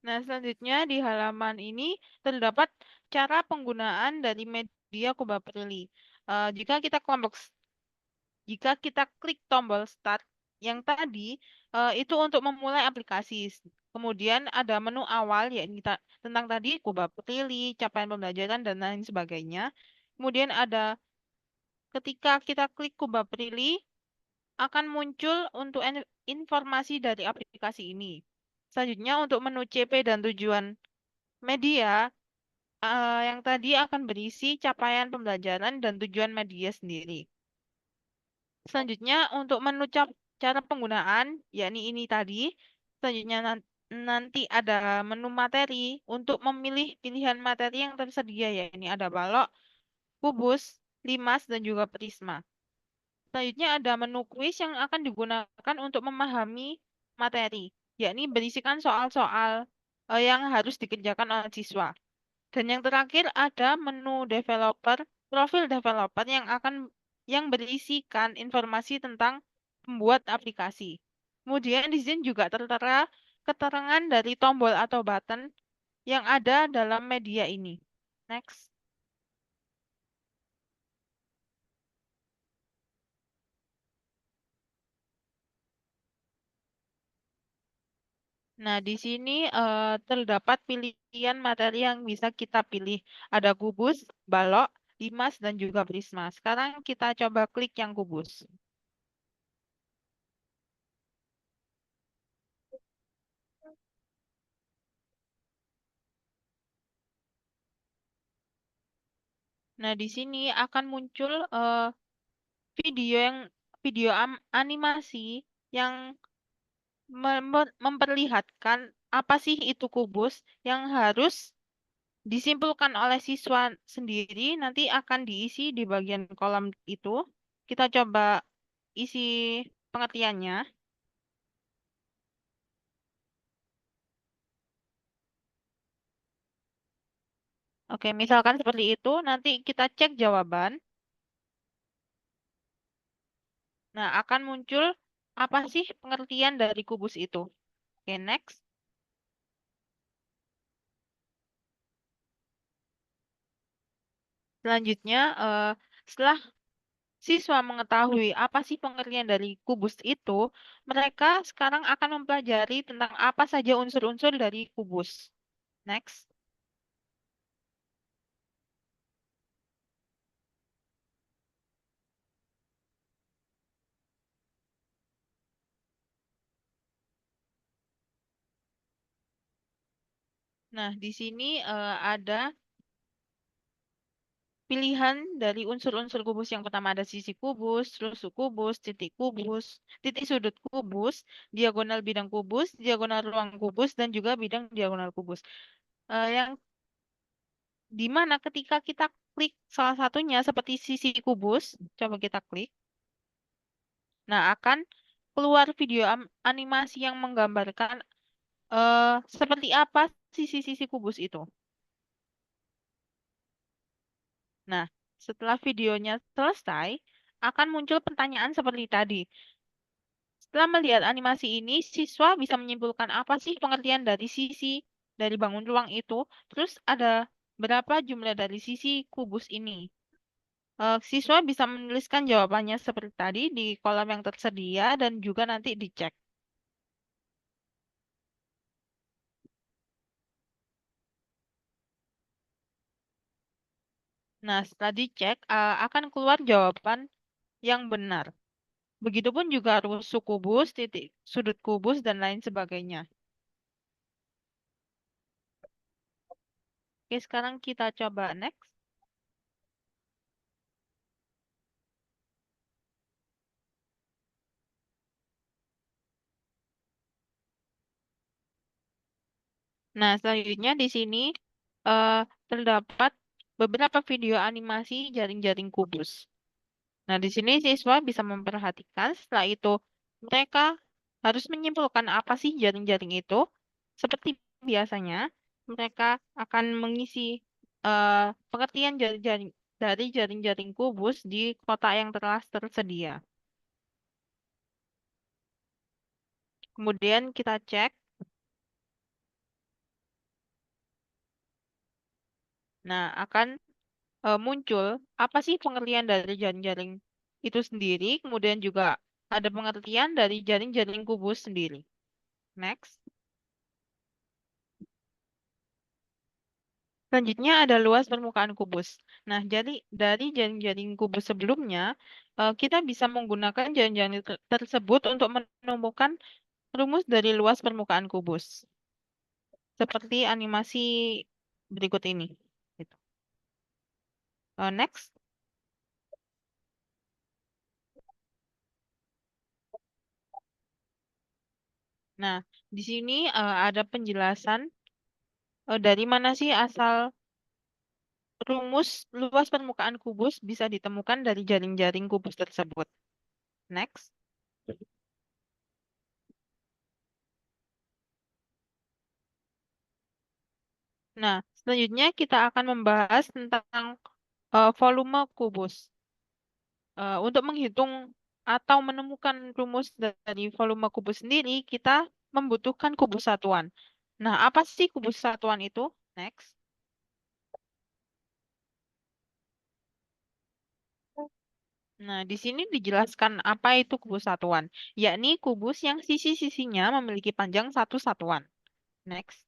Nah, selanjutnya di halaman ini terdapat cara penggunaan dari media kubah Prilly. Jika kita klik tombol Start yang tadi, itu untuk memulai aplikasi. Kemudian ada menu awal, yakni tentang tadi kubah Prilly, capaian pembelajaran, dan lain sebagainya. Kemudian ada ketika kita klik kubah Prilly, akan muncul untuk informasi dari aplikasi ini. Selanjutnya untuk menu CP dan tujuan media, yang tadi akan berisi capaian pembelajaran dan tujuan media sendiri. Selanjutnya untuk menu cara penggunaan, yakni ini tadi. Selanjutnya nanti ada menu materi untuk memilih pilihan materi yang tersedia, yakni ada balok, kubus, limas, dan juga prisma. Selanjutnya ada menu kuis yang akan digunakan untuk memahami materi, yakni berisikan soal-soal yang harus dikerjakan oleh siswa. Dan yang terakhir ada menu profil developer yang berisikan informasi tentang pembuat aplikasi. Kemudian di sini juga tertera keterangan dari tombol atau button yang ada dalam media ini. Next. Nah, di sini terdapat pilihan materi yang bisa kita pilih. Ada kubus, balok, limas, dan juga prisma. Sekarang kita coba klik yang kubus. Nah, di sini akan muncul video yang animasi yang memperlihatkan apa sih itu kubus yang harus disimpulkan oleh siswa sendiri, nanti akan diisi di bagian kolom itu. Kita coba isi pengertiannya. Oke, misalkan seperti itu, nanti kita cek jawaban. Nah, akan muncul apa sih pengertian dari kubus itu. Oke, next. Selanjutnya, setelah siswa mengetahui apa sih pengertian dari kubus itu, mereka sekarang akan mempelajari tentang apa saja unsur-unsur dari kubus. Next. Nah, di sini ada pilihan dari unsur-unsur kubus. Yang pertama ada sisi kubus, rusuk kubus, titik sudut kubus, diagonal bidang kubus, diagonal ruang kubus, dan juga bidang diagonal kubus. Yang dimana ketika kita klik salah satunya seperti sisi kubus, coba kita klik. Nah, akan keluar video animasi yang menggambarkan seperti apa sisi-sisi kubus itu. Nah, setelah videonya selesai, akan muncul pertanyaan seperti tadi. Setelah melihat animasi ini, siswa bisa menyimpulkan apa sih pengertian dari sisi dari bangun ruang itu, terus ada berapa jumlah dari sisi kubus ini. Siswa bisa menuliskan jawabannya seperti tadi di kolom yang tersedia dan juga nanti dicek. Nah, setelah dicek, akan keluar jawaban yang benar. Begitupun juga rusuk kubus, titik sudut kubus, dan lain sebagainya. Oke, sekarang kita coba next. Nah, selanjutnya di sini terdapat beberapa video animasi jaring-jaring kubus. Nah, di sini siswa bisa memperhatikan, setelah itu mereka harus menyimpulkan apa sih jaring-jaring itu. Seperti biasanya, mereka akan mengisi pengertian jaring-jaring dari jaring-jaring kubus di kotak yang telah tersedia. Kemudian kita cek. Nah, akan muncul apa sih pengertian dari jaring-jaring itu sendiri, kemudian juga ada pengertian dari jaring-jaring kubus sendiri. Next. Selanjutnya ada luas permukaan kubus. Nah, jadi dari jaring-jaring kubus sebelumnya, kita bisa menggunakan jaring-jaring tersebut untuk menemukan rumus dari luas permukaan kubus. Seperti animasi berikut ini. Gitu. Next. Nah, di sini ada penjelasan dari mana sih asal rumus luas permukaan kubus bisa ditemukan dari jaring-jaring kubus tersebut. Next. Nah, selanjutnya kita akan membahas tentang volume kubus. Untuk menghitung atau menemukan rumus dari volume kubus sendiri, kita membutuhkan kubus satuan. Nah, apa sih kubus satuan itu? Next. Nah, di sini dijelaskan apa itu kubus satuan, yakni kubus yang sisi-sisinya memiliki panjang satu satuan. Next.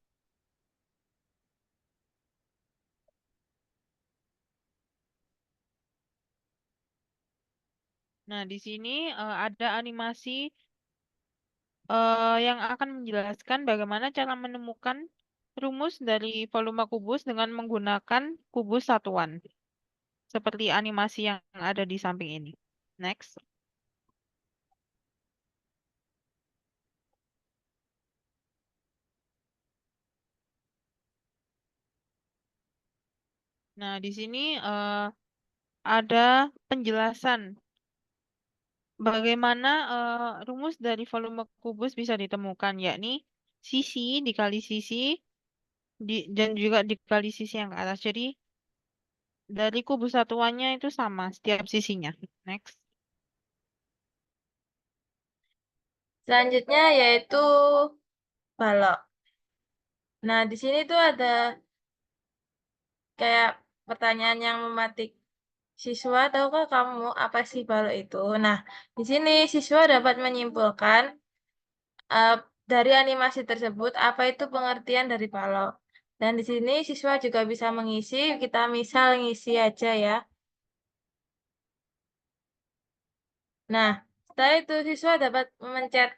Nah, di sini ada animasi yang akan menjelaskan bagaimana cara menemukan rumus dari volume kubus dengan menggunakan kubus satuan, seperti animasi yang ada di samping ini. Next. Nah, di sini ada penjelasan bagaimana rumus dari volume kubus bisa ditemukan, yakni sisi dikali sisi dan juga dikali sisi yang ke atas. Jadi dari kubus satuannya itu sama setiap sisinya. Next. Selanjutnya yaitu balok. Nah, di sini tuh ada kayak pertanyaan yang mematik. Siswa, tahukah kamu apa sih balok itu? Nah, di sini siswa dapat menyimpulkan eh, dari animasi tersebut apa itu pengertian dari balok. Dan di sini siswa juga bisa mengisi, kita misal ngisi aja ya. Nah, setelah itu siswa dapat memencet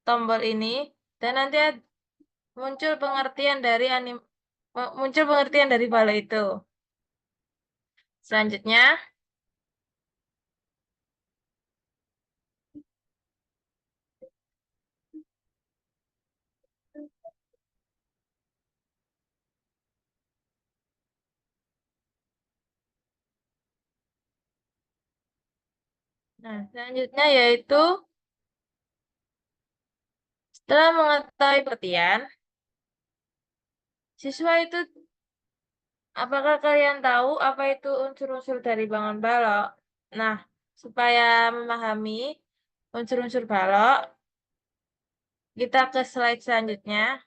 tombol ini dan nanti muncul pengertian dari muncul pengertian dari balok itu. Selanjutnya, selanjutnya yaitu setelah mengetahui pengertian, siswa itu Apakah kalian tahu apa itu unsur-unsur dari bangun balok? Nah, supaya memahami unsur-unsur balok, kita ke slide selanjutnya.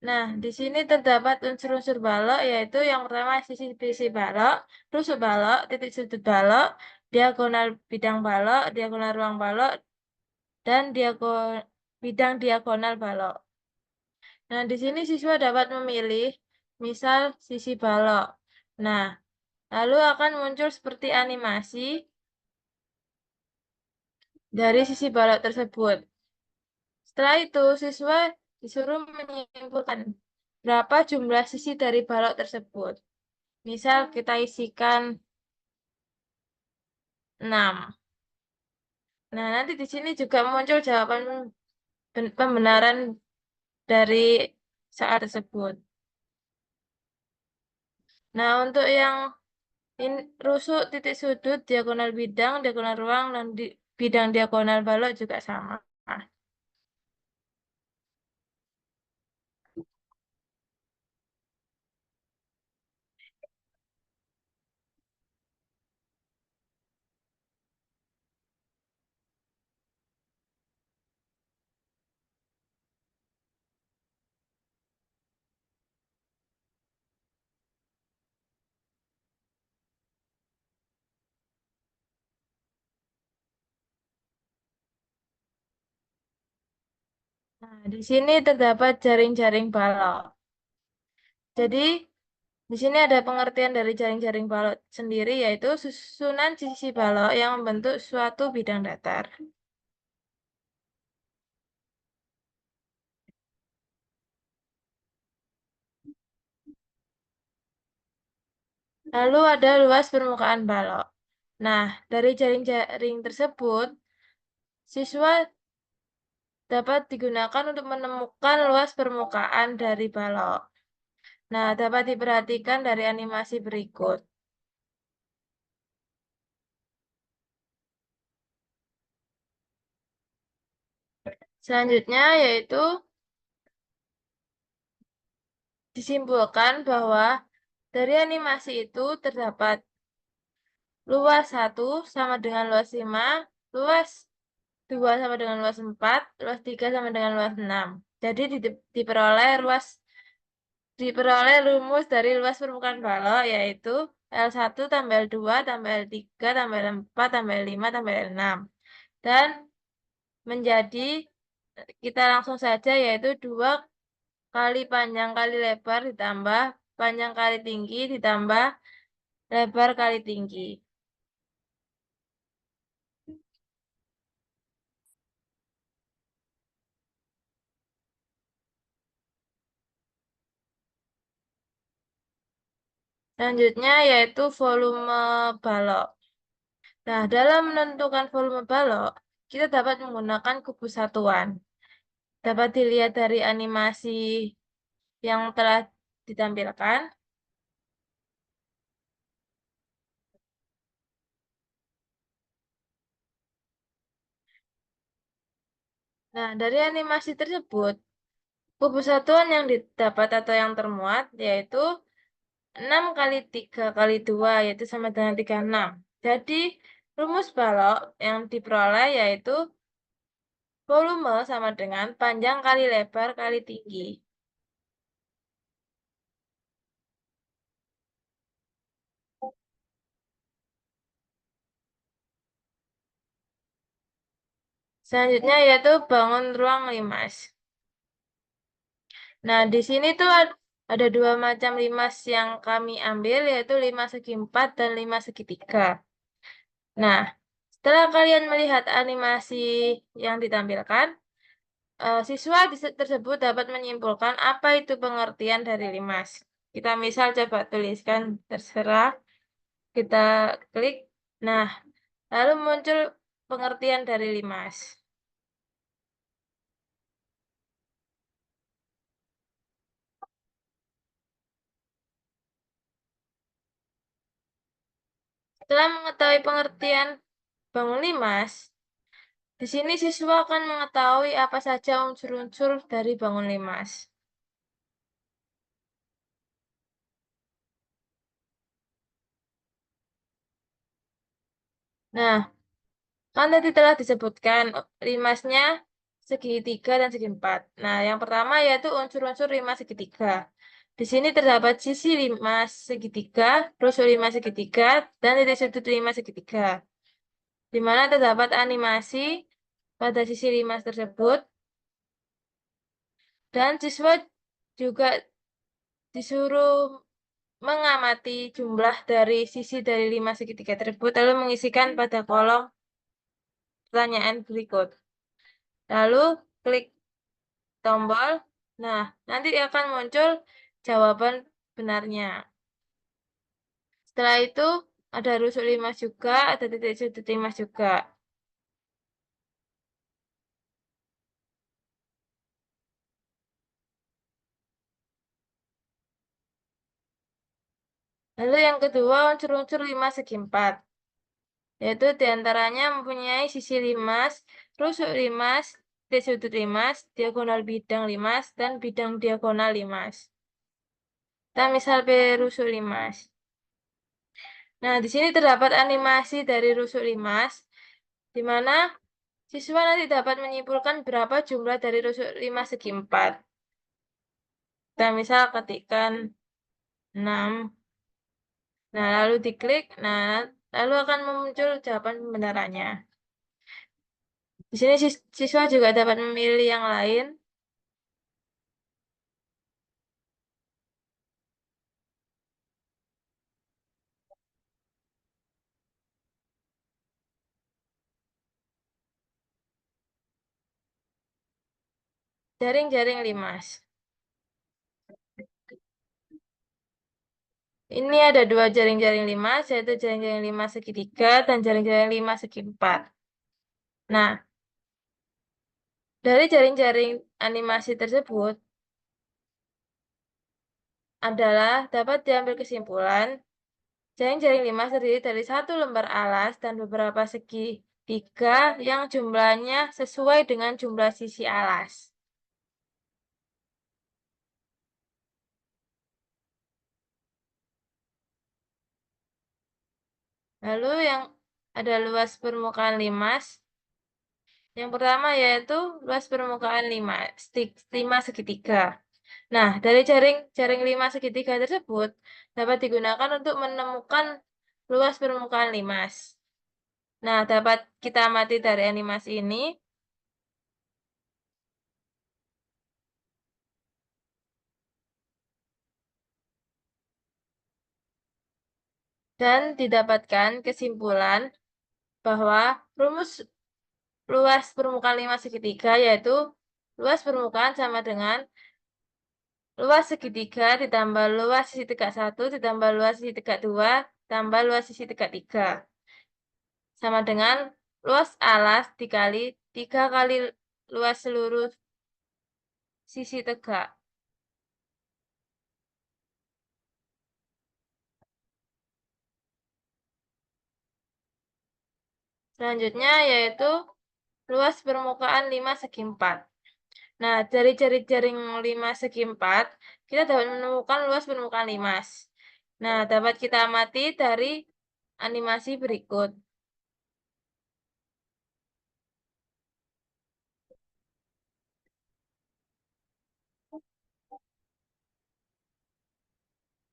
Nah, di sini terdapat unsur-unsur balok, yaitu yang pertama sisi balok, rusuk balok, titik sudut balok, diagonal bidang balok, diagonal ruang balok, dan bidang diagonal balok. Nah, di sini siswa dapat memilih, misal sisi balok. Nah, lalu akan muncul seperti animasi dari sisi balok tersebut. Setelah itu, siswa disuruh menyimpulkan berapa jumlah sisi dari balok tersebut. Misal kita isikan 6. Nah, nanti di sini juga muncul jawaban pembenaran dari saat tersebut. Nah, untuk yang rusuk, titik sudut, diagonal bidang, diagonal ruang, dan bidang diagonal balok juga sama. Nah, di sini terdapat jaring-jaring balok. Jadi, di sini ada pengertian dari jaring-jaring balok sendiri, yaitu susunan sisi balok yang membentuk suatu bidang datar. Lalu ada luas permukaan balok. Nah, dari jaring-jaring tersebut, siswa dapat digunakan untuk menemukan luas permukaan dari balok. Nah, dapat diperhatikan dari animasi berikut. Selanjutnya yaitu disimpulkan bahwa dari animasi itu terdapat luas 1 sama dengan luas 5, luas 2 sama dengan luas 4, luas 3 sama dengan luas 6. Jadi diperoleh rumus dari luas permukaan balok, yaitu L1 tambah L2 tambah L3 tambah L4 tambah L5 tambah L6. Dan menjadi, kita langsung saja, yaitu 2 kali panjang kali lebar ditambah panjang kali tinggi ditambah lebar kali tinggi. Selanjutnya yaitu volume balok. Nah, dalam menentukan volume balok, kita dapat menggunakan kubus satuan. Dapat dilihat dari animasi yang telah ditampilkan. Nah, dari animasi tersebut, kubus satuan yang didapat atau yang termuat yaitu 6 kali 3 kali 2, yaitu sama dengan 36. Jadi, rumus balok yang diperoleh yaitu volume sama dengan panjang kali lebar kali tinggi. Selanjutnya yaitu bangun ruang limas. Nah, di sini tuh ada 2 macam limas yang kami ambil, yaitu limas segi 4 dan limas segitiga. Nah, setelah kalian melihat animasi yang ditampilkan, siswa tersebut dapat menyimpulkan apa itu pengertian dari limas. Kita misal coba tuliskan, terserah, kita klik. Nah, lalu muncul pengertian dari limas. Setelah mengetahui pengertian bangun limas, Di sini siswa akan mengetahui apa saja unsur-unsur dari bangun limas. Nah, kan tadi telah disebutkan limasnya segi 3 dan segi 4. Nah, yang pertama yaitu unsur-unsur limas segitiga. Di sini terdapat sisi limas segitiga, rusuk limas segitiga, dan titik sudut limas segitiga, di mana terdapat animasi pada sisi limas tersebut, dan siswa juga disuruh mengamati jumlah dari sisi dari limas segitiga tersebut, lalu mengisikan pada kolom pertanyaan berikut. Lalu klik tombol. Nah, nanti akan muncul jawaban benarnya. Setelah itu ada rusuk limas juga, ada titik sudut limas juga. Lalu yang kedua unsur-unsur limas segi 4, yaitu diantaranya mempunyai sisi limas, rusuk limas, titik sudut limas, diagonal bidang limas, dan bidang diagonal limas. Kita misal rusuk limas. Nah, di sini terdapat animasi dari rusuk limas, di mana siswa nanti dapat menyimpulkan berapa jumlah dari rusuk limas segi 4. Kita misal ketikkan 6. Nah, lalu diklik. Nah, lalu akan muncul jawaban pembenarannya. Di sini siswa juga dapat memilih yang lain. Jaring-jaring limas. Ini ada dua jaring-jaring limas, yaitu jaring-jaring limas segitiga dan jaring-jaring limas segi 4. Nah, dari jaring-jaring animasi tersebut adalah dapat diambil kesimpulan jaring-jaring limas terdiri dari satu lembar alas dan beberapa segitiga yang jumlahnya sesuai dengan jumlah sisi alas. Lalu yang ada luas permukaan limas. Yang pertama yaitu luas permukaan limas segitiga. Nah, dari jaring limas segitiga tersebut dapat digunakan untuk menemukan luas permukaan limas. Nah, dapat kita amati dari animasi ini. Dan didapatkan kesimpulan bahwa rumus luas permukaan limas segitiga yaitu luas permukaan sama dengan luas segitiga ditambah luas sisi tegak 1 ditambah luas sisi tegak 2 tambah luas sisi tegak 3. Sama dengan luas alas dikali 3 kali luas seluruh sisi tegak. Selanjutnya yaitu luas permukaan limas segi 4. Nah, dari jaring-jaring limas segi 4, kita dapat menemukan luas permukaan limas. Nah, dapat kita amati dari animasi berikut.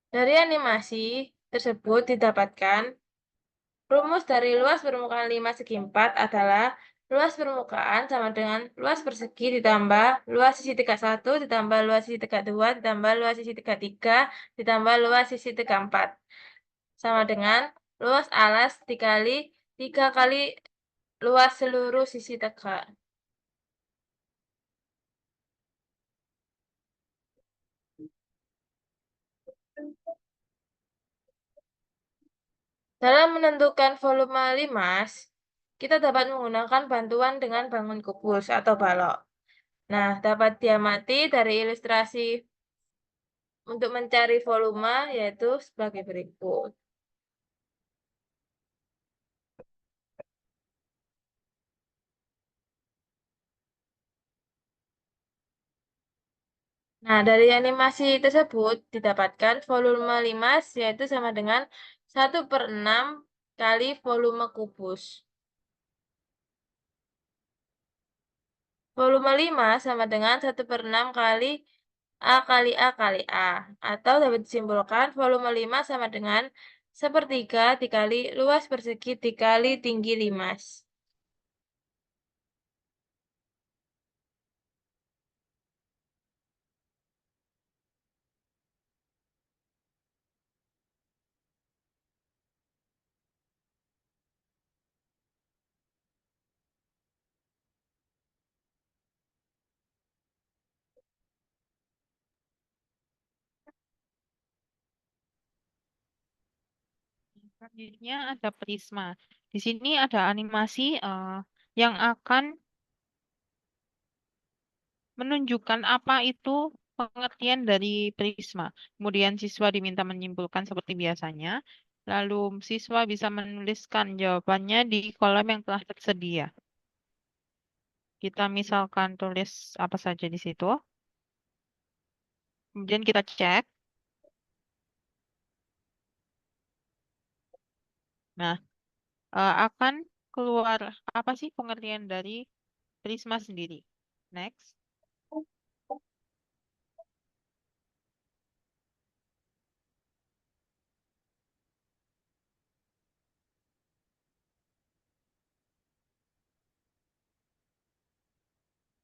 Dari animasi tersebut didapatkan rumus dari luas permukaan limas segi 4 adalah luas permukaan sama dengan luas persegi ditambah luas sisi tegak 1 ditambah luas sisi tegak 2 ditambah luas sisi tegak 3 ditambah luas sisi tegak 4. Sama dengan luas alas dikali 3 kali luas seluruh sisi tegak. Dalam menentukan volume limas, kita dapat menggunakan bantuan dengan bangun kubus atau balok. Nah, dapat diamati dari ilustrasi untuk mencari volume yaitu sebagai berikut. Nah, dari animasi tersebut didapatkan volume 5 yaitu sama dengan 1/6 kali volume kubus. Volume 5 sama dengan 1/6 kali A kali A kali A. Atau dapat disimpulkan volume 5 sama dengan 1/3 dikali luas persegi dikali tinggi limas. Selanjutnya ada prisma. Di sini ada animasi yang akan menunjukkan apa itu pengertian dari prisma. Kemudian siswa diminta menyimpulkan seperti biasanya. Lalu siswa bisa menuliskan jawabannya di kolom yang telah tersedia. Kita misalkan tulis apa saja di situ. Kemudian kita cek. Nah, akan keluar apa sih pengertian dari prisma sendiri. Next.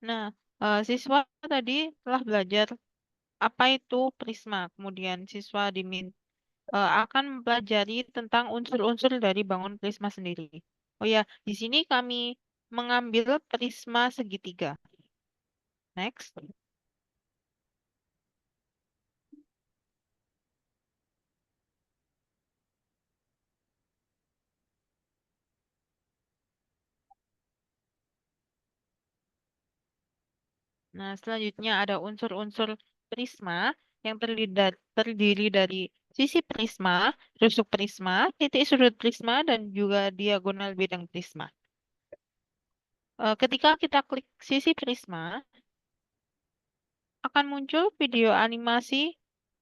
Nah, siswa tadi telah belajar apa itu prisma. Kemudian siswa akan mempelajari tentang unsur-unsur dari bangun prisma sendiri. Oh ya, di sini kami mengambil prisma segitiga. Next. Nah, selanjutnya ada unsur-unsur prisma yang terdiri dari sisi prisma, rusuk prisma, titik sudut prisma, dan juga diagonal bidang prisma. Ketika kita klik sisi prisma, akan muncul video animasi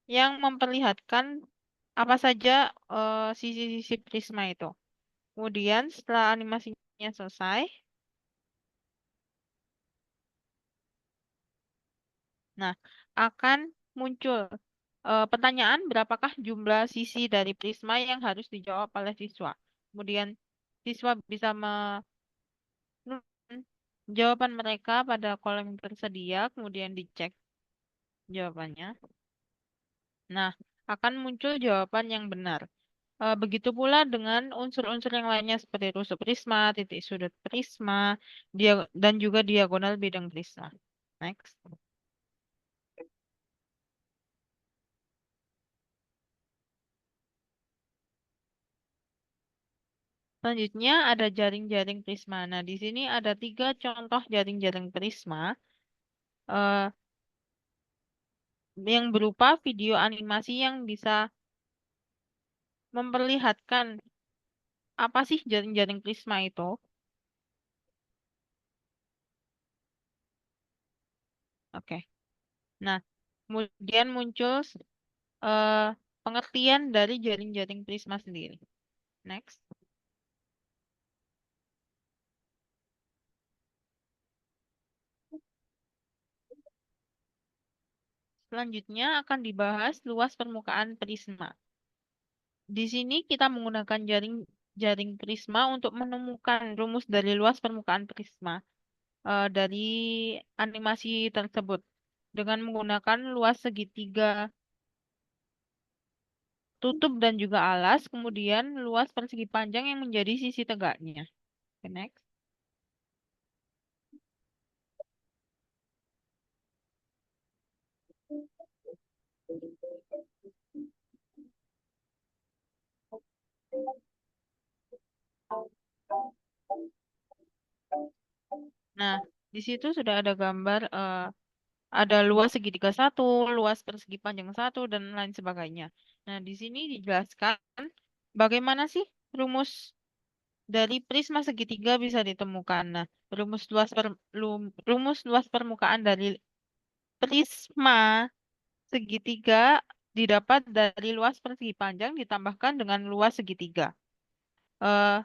yang memperlihatkan apa saja sisi-sisi prisma itu. Kemudian setelah animasinya selesai, nah akan muncul pertanyaan berapakah jumlah sisi dari prisma yang harus dijawab oleh siswa. Kemudian siswa bisa menuliskan jawaban mereka pada kolom yang tersedia, kemudian dicek jawabannya. Nah, akan muncul jawaban yang benar. Begitu pula dengan unsur-unsur yang lainnya seperti rusuk prisma, titik sudut prisma, dan juga diagonal bidang prisma. Next. Selanjutnya ada jaring-jaring prisma. Nah, di sini ada 3 contoh jaring-jaring prisma eh, yang berupa video animasi yang bisa memperlihatkan apa sih jaring-jaring prisma itu. Oke. Nah, kemudian muncul eh, pengertian dari jaring-jaring prisma sendiri. Next. Selanjutnya akan dibahas luas permukaan prisma. Di sini kita menggunakan jaring prisma untuk menemukan rumus dari luas permukaan prisma dari animasi tersebut dengan menggunakan luas segitiga tutup dan juga alas, kemudian luas persegi panjang yang menjadi sisi tegaknya. Okay, next. Nah, di situ sudah ada gambar ada luas segitiga satu, luas persegi panjang satu, dan lain sebagainya. Nah, di sini dijelaskan bagaimana sih rumus dari prisma segitiga bisa ditemukan. Nah, rumus luas permukaan dari prisma segitiga didapat dari luas persegi panjang ditambahkan dengan luas segitiga. Eh,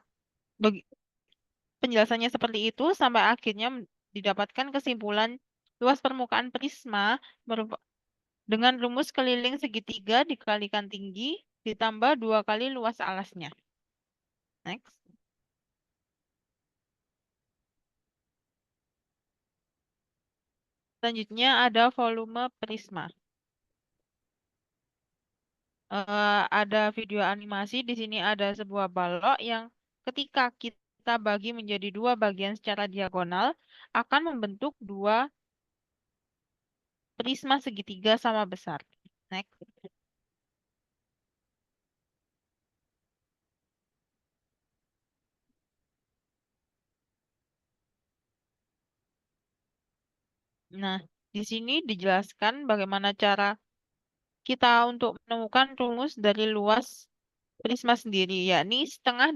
Penjelasannya seperti itu sampai akhirnya didapatkan kesimpulan luas permukaan prisma dengan rumus keliling segitiga dikalikan tinggi ditambah 2 kali luas alasnya. Next. Selanjutnya ada volume prisma. Ada video animasi. Di sini ada sebuah balok yang ketika kita bagi menjadi 2 bagian secara diagonal akan membentuk 2 prisma segitiga sama besar. Next. Nah, di sini dijelaskan bagaimana cara kita untuk menemukan rumus dari luas prisma sendiri, yakni setengah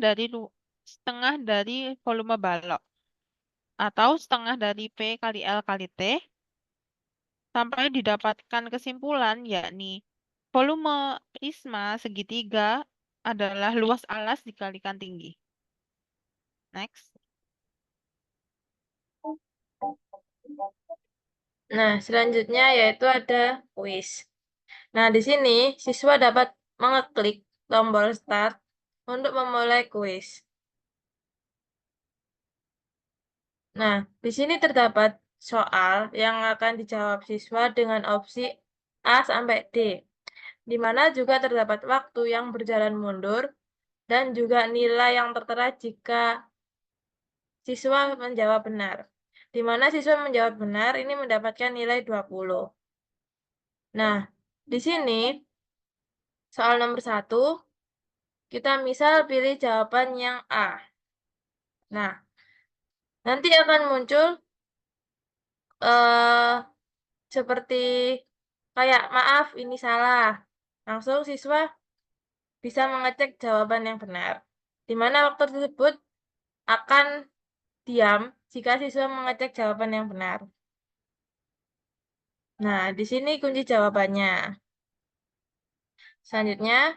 dari volume balok atau setengah dari P kali L kali T sampai didapatkan kesimpulan, yakni volume prisma segitiga adalah luas alas dikalikan tinggi. Next. Nah, selanjutnya yaitu ada kuis. Nah, di sini siswa dapat mengeklik tombol start untuk memulai kuis. Nah, di sini terdapat soal yang akan dijawab siswa dengan opsi A sampai D, di mana juga terdapat waktu yang berjalan mundur dan juga nilai yang tertera jika siswa menjawab benar. Di mana siswa menjawab benar ini mendapatkan nilai 20. Nah, di sini soal nomor 1, kita misal pilih jawaban yang A. Nah, nanti akan muncul seperti kayak maaf ini salah. Langsung siswa bisa mengecek jawaban yang benar. Di mana waktu tersebut akan diam jika siswa mengecek jawaban yang benar. Nah, di sini kunci jawabannya. Selanjutnya,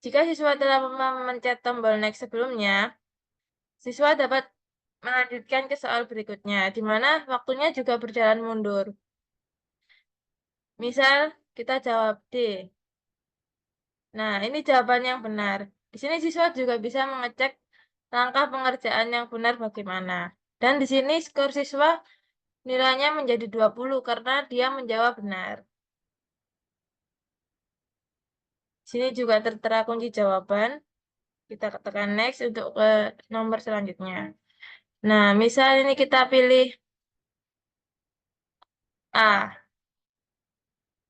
jika siswa telah memencet tombol next sebelumnya, siswa dapat melanjutkan ke soal berikutnya, di mana waktunya juga berjalan mundur. Misal, kita jawab D. Nah, ini jawaban yang benar. Di sini siswa juga bisa mengecek langkah pengerjaan yang benar bagaimana. Dan di sini skor siswa nilainya menjadi 20 karena dia menjawab benar. Di sini juga tertera kunci jawaban. Kita tekan next untuk ke nomor selanjutnya. Nah, misal ini kita pilih A.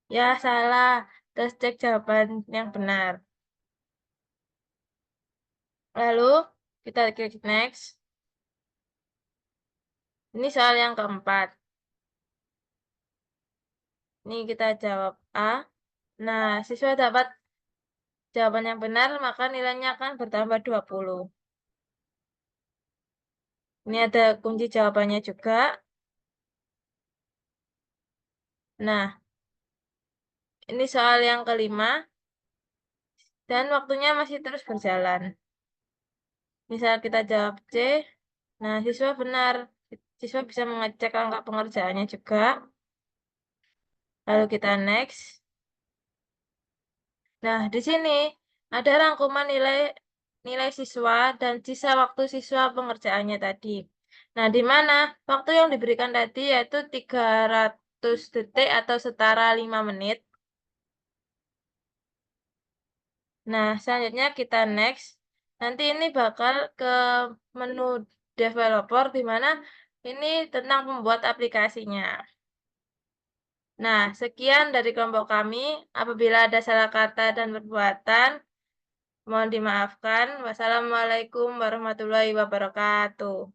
Ya, salah. Terus cek jawaban yang benar. Lalu, kita klik next. Ini soal yang keempat. Ini kita jawab A. Nah, siswa dapat jawaban yang benar, maka nilainya akan bertambah 20. Ini ada kunci jawabannya juga. Nah, ini soal yang kelima. Dan waktunya masih terus berjalan. Misal kita jawab C. Nah, siswa benar. Siswa bisa mengecek angka pengerjaannya juga. Lalu kita next. Nah, di sini ada rangkuman nilai siswa dan sisa waktu siswa pengerjaannya tadi. Nah, di mana waktu yang diberikan tadi yaitu 300 detik atau setara 5 menit. Nah, selanjutnya kita next. Nanti ini bakal ke menu developer di mana ini tentang pembuat aplikasinya. Nah, sekian dari kelompok kami. Apabila ada salah kata dan perbuatan, mohon dimaafkan. Wassalamualaikum warahmatullahi wabarakatuh.